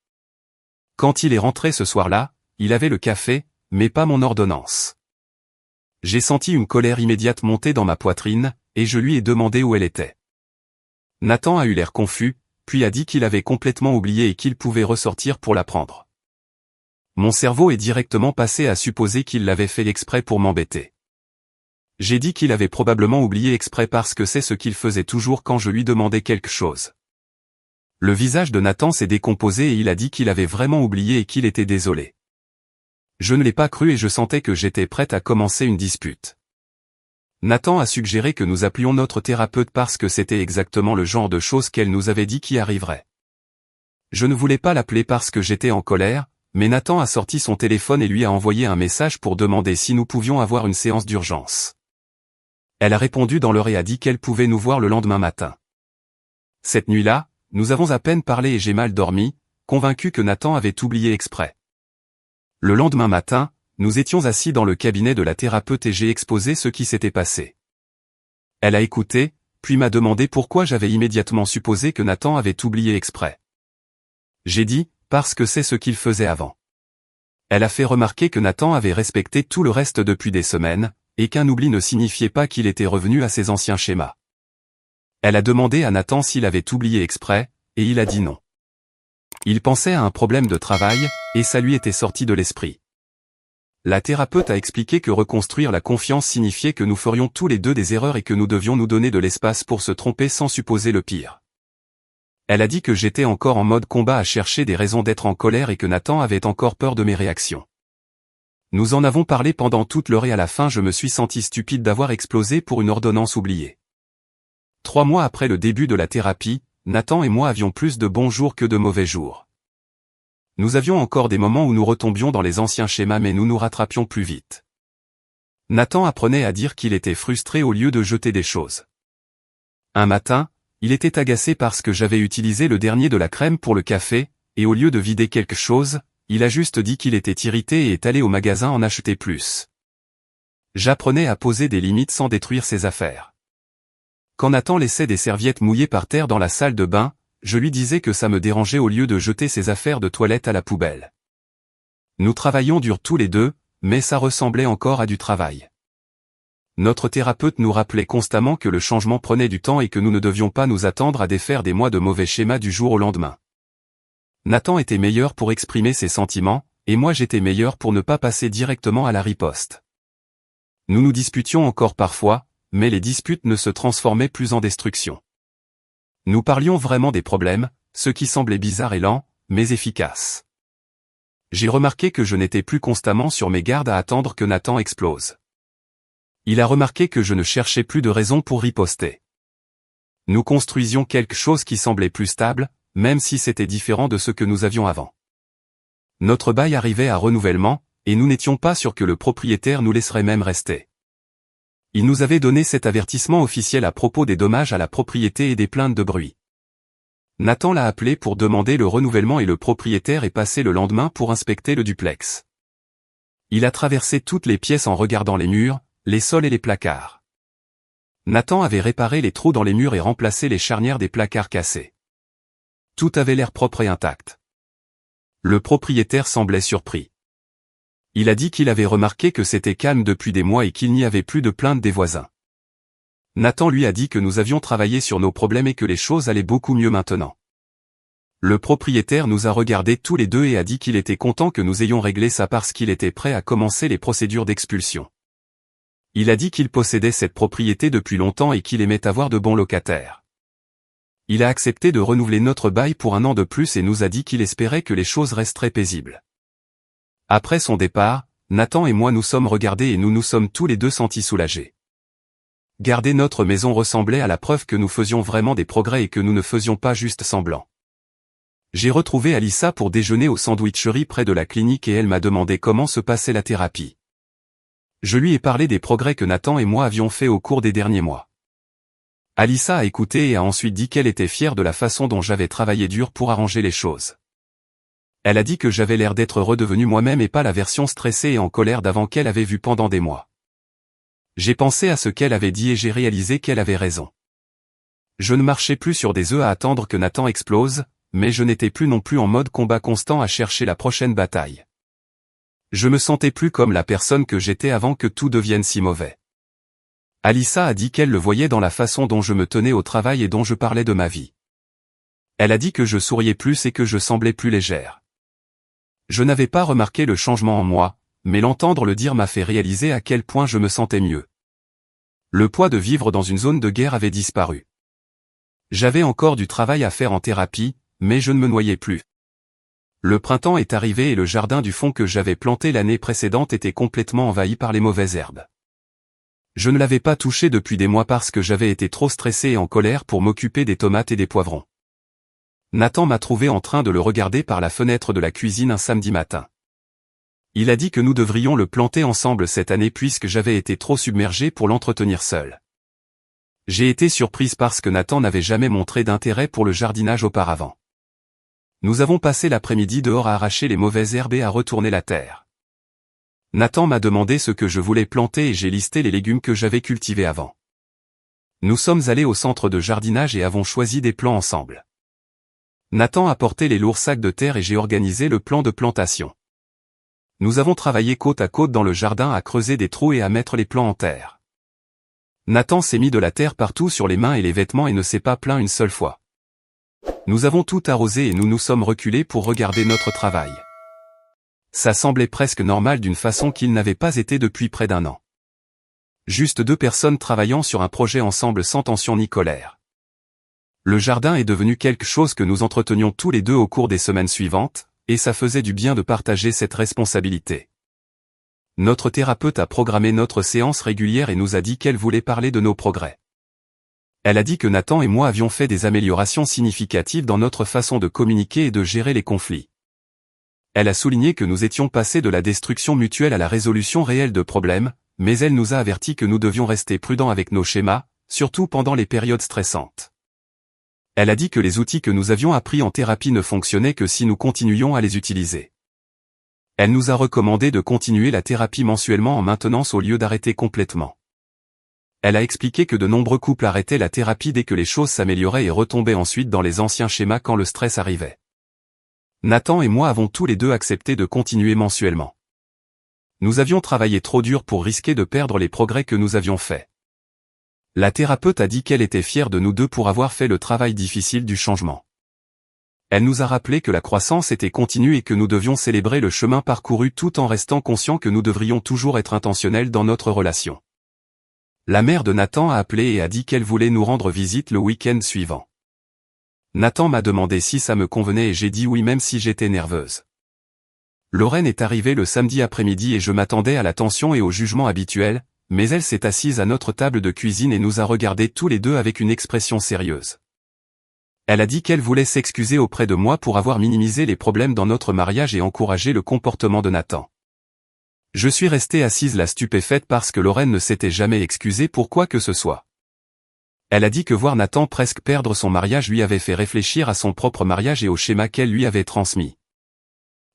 Quand il est rentré ce soir-là, il avait le café, mais pas mon ordonnance. J'ai senti une colère immédiate monter dans ma poitrine, et je lui ai demandé où elle était. Nathan a eu l'air confus, puis a dit qu'il avait complètement oublié et qu'il pouvait ressortir pour la prendre. Mon cerveau est directement passé à supposer qu'il l'avait fait exprès pour m'embêter. J'ai dit qu'il avait probablement oublié exprès parce que c'est ce qu'il faisait toujours quand je lui demandais quelque chose. Le visage de Nathan s'est décomposé et il a dit qu'il avait vraiment oublié et qu'il était désolé. Je ne l'ai pas cru et je sentais que j'étais prête à commencer une dispute. Nathan a suggéré que nous appelions notre thérapeute parce que c'était exactement le genre de choses qu'elle nous avait dit qui arriverait. Je ne voulais pas l'appeler parce que j'étais en colère, mais Nathan a sorti son téléphone et lui a envoyé un message pour demander si nous pouvions avoir une séance d'urgence. Elle a répondu dans l'heure et a dit qu'elle pouvait nous voir le lendemain matin. Cette nuit-là, nous avons à peine parlé et j'ai mal dormi, convaincu que Nathan avait oublié exprès. Le lendemain matin, nous étions assis dans le cabinet de la thérapeute et j'ai exposé ce qui s'était passé. Elle a écouté, puis m'a demandé pourquoi j'avais immédiatement supposé que Nathan avait oublié exprès. J'ai dit, parce que c'est ce qu'il faisait avant. Elle a fait remarquer que Nathan avait respecté tout le reste depuis des semaines, et qu'un oubli ne signifiait pas qu'il était revenu à ses anciens schémas. Elle a demandé à Nathan s'il avait oublié exprès, et il a dit non. Il pensait à un problème de travail, et ça lui était sorti de l'esprit. La thérapeute a expliqué que reconstruire la confiance signifiait que nous ferions tous les deux des erreurs et que nous devions nous donner de l'espace pour se tromper sans supposer le pire. Elle a dit que j'étais encore en mode combat à chercher des raisons d'être en colère et que Nathan avait encore peur de mes réactions. Nous en avons parlé pendant toute l'heure et à la fin je me suis senti stupide d'avoir explosé pour une ordonnance oubliée. 3 mois après le début de la thérapie, Nathan et moi avions plus de bons jours que de mauvais jours. Nous avions encore des moments où nous retombions dans les anciens schémas mais nous nous rattrapions plus vite. Nathan apprenait à dire qu'il était frustré au lieu de jeter des choses. Un matin, il était agacé parce que j'avais utilisé le dernier de la crème pour le café, et au lieu de vider quelque chose, il a juste dit qu'il était irrité et est allé au magasin en acheter plus. J'apprenais à poser des limites sans détruire ses affaires. Quand Nathan laissait des serviettes mouillées par terre dans la salle de bain, je lui disais que ça me dérangeait au lieu de jeter ses affaires de toilette à la poubelle. Nous travaillions dur tous les deux, mais ça ressemblait encore à du travail. Notre thérapeute nous rappelait constamment que le changement prenait du temps et que nous ne devions pas nous attendre à défaire des mois de mauvais schémas du jour au lendemain. Nathan était meilleur pour exprimer ses sentiments, et moi j'étais meilleur pour ne pas passer directement à la riposte. Nous nous disputions encore parfois, mais les disputes ne se transformaient plus en destruction. Nous parlions vraiment des problèmes, ce qui semblait bizarre et lent, mais efficace. J'ai remarqué que je n'étais plus constamment sur mes gardes à attendre que Nathan explose. Il a remarqué que je ne cherchais plus de raison pour riposter. Nous construisions quelque chose qui semblait plus stable, même si c'était différent de ce que nous avions avant. Notre bail arrivait à renouvellement, et nous n'étions pas sûrs que le propriétaire nous laisserait même rester. Il nous avait donné cet avertissement officiel à propos des dommages à la propriété et des plaintes de bruit. Nathan l'a appelé pour demander le renouvellement et le propriétaire est passé le lendemain pour inspecter le duplex. Il a traversé toutes les pièces en regardant les murs, les sols et les placards. Nathan avait réparé les trous dans les murs et remplacé les charnières des placards cassés. Tout avait l'air propre et intact. Le propriétaire semblait surpris. Il a dit qu'il avait remarqué que c'était calme depuis des mois et qu'il n'y avait plus de plaintes des voisins. Nathan lui a dit que nous avions travaillé sur nos problèmes et que les choses allaient beaucoup mieux maintenant. Le propriétaire nous a regardés tous les deux et a dit qu'il était content que nous ayons réglé ça parce qu'il était prêt à commencer les procédures d'expulsion. Il a dit qu'il possédait cette propriété depuis longtemps et qu'il aimait avoir de bons locataires. Il a accepté de renouveler notre bail pour 1 an de plus et nous a dit qu'il espérait que les choses resteraient paisibles. Après son départ, Nathan et moi nous sommes regardés et nous nous sommes tous les deux sentis soulagés. Garder notre maison ressemblait à la preuve que nous faisions vraiment des progrès et que nous ne faisions pas juste semblant. J'ai retrouvé Alissa pour déjeuner aux sandwicheries près de la clinique et elle m'a demandé comment se passait la thérapie. Je lui ai parlé des progrès que Nathan et moi avions faits au cours des derniers mois. Alissa a écouté et a ensuite dit qu'elle était fière de la façon dont j'avais travaillé dur pour arranger les choses. Elle a dit que j'avais l'air d'être redevenu moi-même et pas la version stressée et en colère d'avant qu'elle avait vue pendant des mois. J'ai pensé à ce qu'elle avait dit et j'ai réalisé qu'elle avait raison. Je ne marchais plus sur des œufs à attendre que Nathan explose, mais je n'étais plus non plus en mode combat constant à chercher la prochaine bataille. Je me sentais plus comme la personne que j'étais avant que tout devienne si mauvais. Alissa a dit qu'elle le voyait dans la façon dont je me tenais au travail et dont je parlais de ma vie. Elle a dit que je souriais plus et que je semblais plus légère. Je n'avais pas remarqué le changement en moi, mais l'entendre le dire m'a fait réaliser à quel point je me sentais mieux. Le poids de vivre dans une zone de guerre avait disparu. J'avais encore du travail à faire en thérapie, mais je ne me noyais plus. Le printemps est arrivé et le jardin du fond que j'avais planté l'année précédente était complètement envahi par les mauvaises herbes. Je ne l'avais pas touché depuis des mois parce que j'avais été trop stressé et en colère pour m'occuper des tomates et des poivrons. Nathan m'a trouvé en train de le regarder par la fenêtre de la cuisine un samedi matin. Il a dit que nous devrions le planter ensemble cette année puisque j'avais été trop submergé pour l'entretenir seul. J'ai été surprise parce que Nathan n'avait jamais montré d'intérêt pour le jardinage auparavant. Nous avons passé l'après-midi dehors à arracher les mauvaises herbes et à retourner la terre. Nathan m'a demandé ce que je voulais planter et j'ai listé les légumes que j'avais cultivés avant. Nous sommes allés au centre de jardinage et avons choisi des plants ensemble. Nathan a porté les lourds sacs de terre et j'ai organisé le plan de plantation. Nous avons travaillé côte à côte dans le jardin à creuser des trous et à mettre les plants en terre. Nathan s'est mis de la terre partout sur les mains et les vêtements et ne s'est pas plaint une seule fois. Nous avons tout arrosé et nous nous sommes reculés pour regarder notre travail. Ça semblait presque normal d'une façon qu'il n'avait pas été depuis près d'1 an. Juste 2 personnes travaillant sur un projet ensemble sans tension ni colère. Le jardin est devenu quelque chose que nous entretenions tous les deux au cours des semaines suivantes, et ça faisait du bien de partager cette responsabilité. Notre thérapeute a programmé notre séance régulière et nous a dit qu'elle voulait parler de nos progrès. Elle a dit que Nathan et moi avions fait des améliorations significatives dans notre façon de communiquer et de gérer les conflits. Elle a souligné que nous étions passés de la destruction mutuelle à la résolution réelle de problèmes, mais elle nous a averti que nous devions rester prudents avec nos schémas, surtout pendant les périodes stressantes. Elle a dit que les outils que nous avions appris en thérapie ne fonctionnaient que si nous continuions à les utiliser. Elle nous a recommandé de continuer la thérapie mensuellement en maintenance au lieu d'arrêter complètement. Elle a expliqué que de nombreux couples arrêtaient la thérapie dès que les choses s'amélioraient et retombaient ensuite dans les anciens schémas quand le stress arrivait. Nathan et moi avons tous les deux accepté de continuer mensuellement. Nous avions travaillé trop dur pour risquer de perdre les progrès que nous avions faits. La thérapeute a dit qu'elle était fière de nous deux pour avoir fait le travail difficile du changement. Elle nous a rappelé que la croissance était continue et que nous devions célébrer le chemin parcouru tout en restant conscients que nous devrions toujours être intentionnels dans notre relation. La mère de Nathan a appelé et a dit qu'elle voulait nous rendre visite le week-end suivant. Nathan m'a demandé si ça me convenait et j'ai dit oui même si j'étais nerveuse. Lorraine est arrivée le samedi après-midi et je m'attendais à la tension et au jugement habituel, mais elle s'est assise à notre table de cuisine et nous a regardés tous les deux avec une expression sérieuse. Elle a dit qu'elle voulait s'excuser auprès de moi pour avoir minimisé les problèmes dans notre mariage et encouragé le comportement de Nathan. Je suis restée assise là stupéfaite parce que Lorraine ne s'était jamais excusée pour quoi que ce soit. Elle a dit que voir Nathan presque perdre son mariage lui avait fait réfléchir à son propre mariage et au schéma qu'elle lui avait transmis.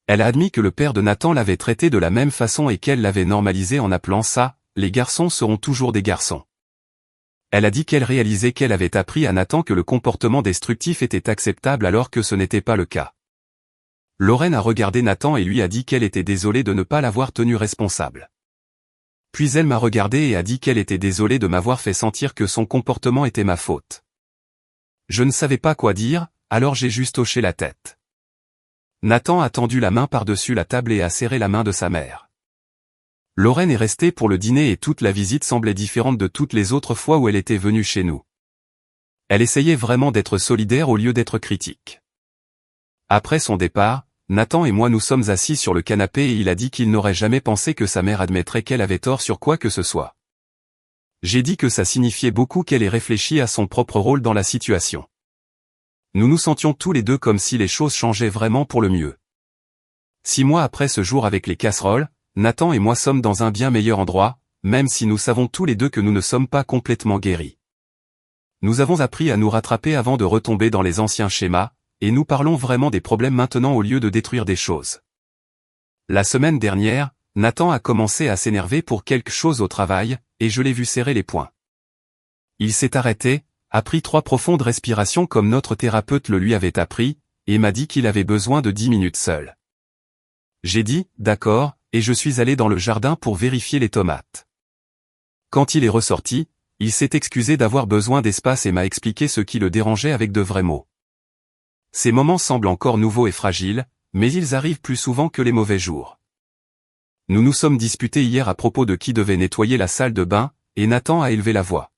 Elle a admis que le père de Nathan l'avait traité de la même façon et qu'elle l'avait normalisé en appelant ça « les garçons seront toujours des garçons ». Elle a dit qu'elle réalisait qu'elle avait appris à Nathan que le comportement destructif était acceptable alors que ce n'était pas le cas. Lorraine a regardé Nathan et lui a dit qu'elle était désolée de ne pas l'avoir tenu responsable. Puis elle m'a regardé et a dit qu'elle était désolée de m'avoir fait sentir que son comportement était ma faute. Je ne savais pas quoi dire, alors j'ai juste hoché la tête. Nathan a tendu la main par-dessus la table et a serré la main de sa mère. Lorraine est restée pour le dîner et toute la visite semblait différente de toutes les autres fois où elle était venue chez nous. Elle essayait vraiment d'être solidaire au lieu d'être critique. Après son départ, Nathan et moi nous sommes assis sur le canapé et il a dit qu'il n'aurait jamais pensé que sa mère admettrait qu'elle avait tort sur quoi que ce soit. J'ai dit que ça signifiait beaucoup qu'elle ait réfléchi à son propre rôle dans la situation. Nous nous sentions tous les deux comme si les choses changeaient vraiment pour le mieux. 6 mois après ce jour avec les casseroles, Nathan et moi sommes dans un bien meilleur endroit, même si nous savons tous les deux que nous ne sommes pas complètement guéris. Nous avons appris à nous rattraper avant de retomber dans les anciens schémas, et nous parlons vraiment des problèmes maintenant au lieu de détruire des choses. La semaine dernière, Nathan a commencé à s'énerver pour quelque chose au travail, et je l'ai vu serrer les poings. Il s'est arrêté, a pris 3 profondes respirations comme notre thérapeute le lui avait appris, et m'a dit qu'il avait besoin de 10 minutes seul. J'ai dit, d'accord, et je suis allé dans le jardin pour vérifier les tomates. Quand il est ressorti, il s'est excusé d'avoir besoin d'espace et m'a expliqué ce qui le dérangeait avec de vrais mots. Ces moments semblent encore nouveaux et fragiles, mais ils arrivent plus souvent que les mauvais jours. Nous nous sommes disputés hier à propos de qui devait nettoyer la salle de bain, et Nathan a élevé la voix.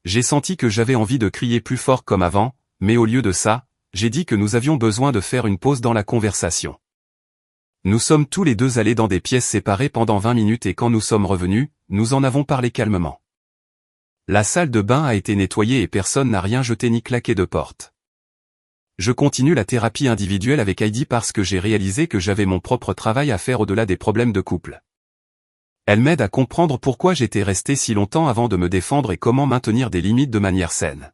J'ai senti que j'avais envie de crier plus fort comme avant, mais au lieu de ça, j'ai dit que nous avions besoin de faire une pause dans la conversation. Nous sommes tous les deux allés dans des pièces séparées pendant 20 minutes et quand nous sommes revenus, nous en avons parlé calmement. La salle de bain a été nettoyée et personne n'a rien jeté ni claqué de porte. Je continue la thérapie individuelle avec Heidi parce que j'ai réalisé que j'avais mon propre travail à faire au-delà des problèmes de couple. Elle m'aide à comprendre pourquoi j'étais resté si longtemps avant de me défendre et comment maintenir des limites de manière saine.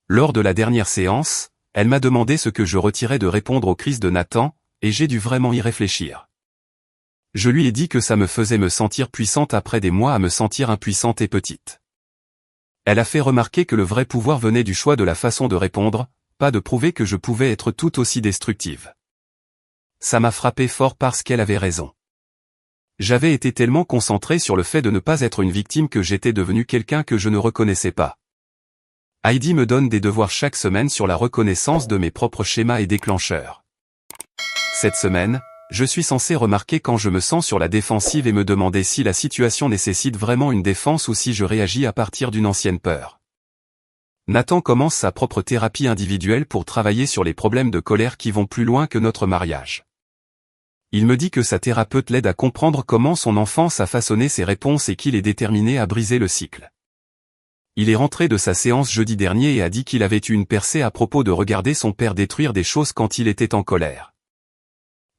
Lors de la dernière séance, elle m'a demandé ce que je retirais de répondre aux crises de Nathan, et j'ai dû vraiment y réfléchir. Je lui ai dit que ça me faisait me sentir puissante après des mois à me sentir impuissante et petite. Elle a fait remarquer que le vrai pouvoir venait du choix de la façon de répondre, pas de prouver que je pouvais être tout aussi destructive. Ça m'a frappé fort parce qu'elle avait raison. J'avais été tellement concentré sur le fait de ne pas être une victime que j'étais devenu quelqu'un que je ne reconnaissais pas. Heidi me donne des devoirs chaque semaine sur la reconnaissance de mes propres schémas et déclencheurs. Cette semaine, je suis censé remarquer quand je me sens sur la défensive et me demander si la situation nécessite vraiment une défense ou si je réagis à partir d'une ancienne peur. Nathan commence sa propre thérapie individuelle pour travailler sur les problèmes de colère qui vont plus loin que notre mariage. Il me dit que sa thérapeute l'aide à comprendre comment son enfance a façonné ses réponses et qu'il est déterminé à briser le cycle. Il est rentré de sa séance jeudi dernier et a dit qu'il avait eu une percée à propos de regarder son père détruire des choses quand il était en colère.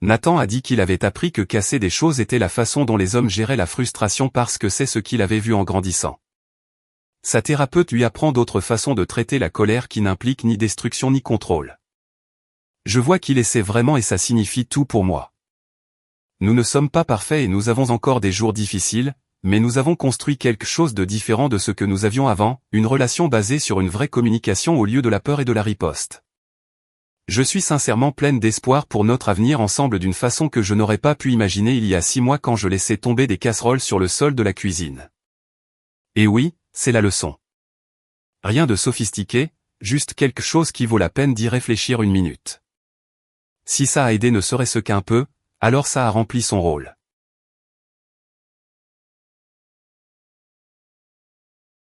Nathan a dit qu'il avait appris que casser des choses était la façon dont les hommes géraient la frustration parce que c'est ce qu'il avait vu en grandissant. Sa thérapeute lui apprend d'autres façons de traiter la colère qui n'impliquent ni destruction ni contrôle. Je vois qu'il essaie vraiment et ça signifie tout pour moi. Nous ne sommes pas parfaits et nous avons encore des jours difficiles, mais nous avons construit quelque chose de différent de ce que nous avions avant, une relation basée sur une vraie communication au lieu de la peur et de la riposte. Je suis sincèrement pleine d'espoir pour notre avenir ensemble d'une façon que je n'aurais pas pu imaginer il y a 6 mois quand je laissais tomber des casseroles sur le sol de la cuisine. Et oui, c'est la leçon. Rien de sophistiqué, juste quelque chose qui vaut la peine d'y réfléchir une minute. Si ça a aidé ne serait-ce qu'un peu, alors ça a rempli son rôle.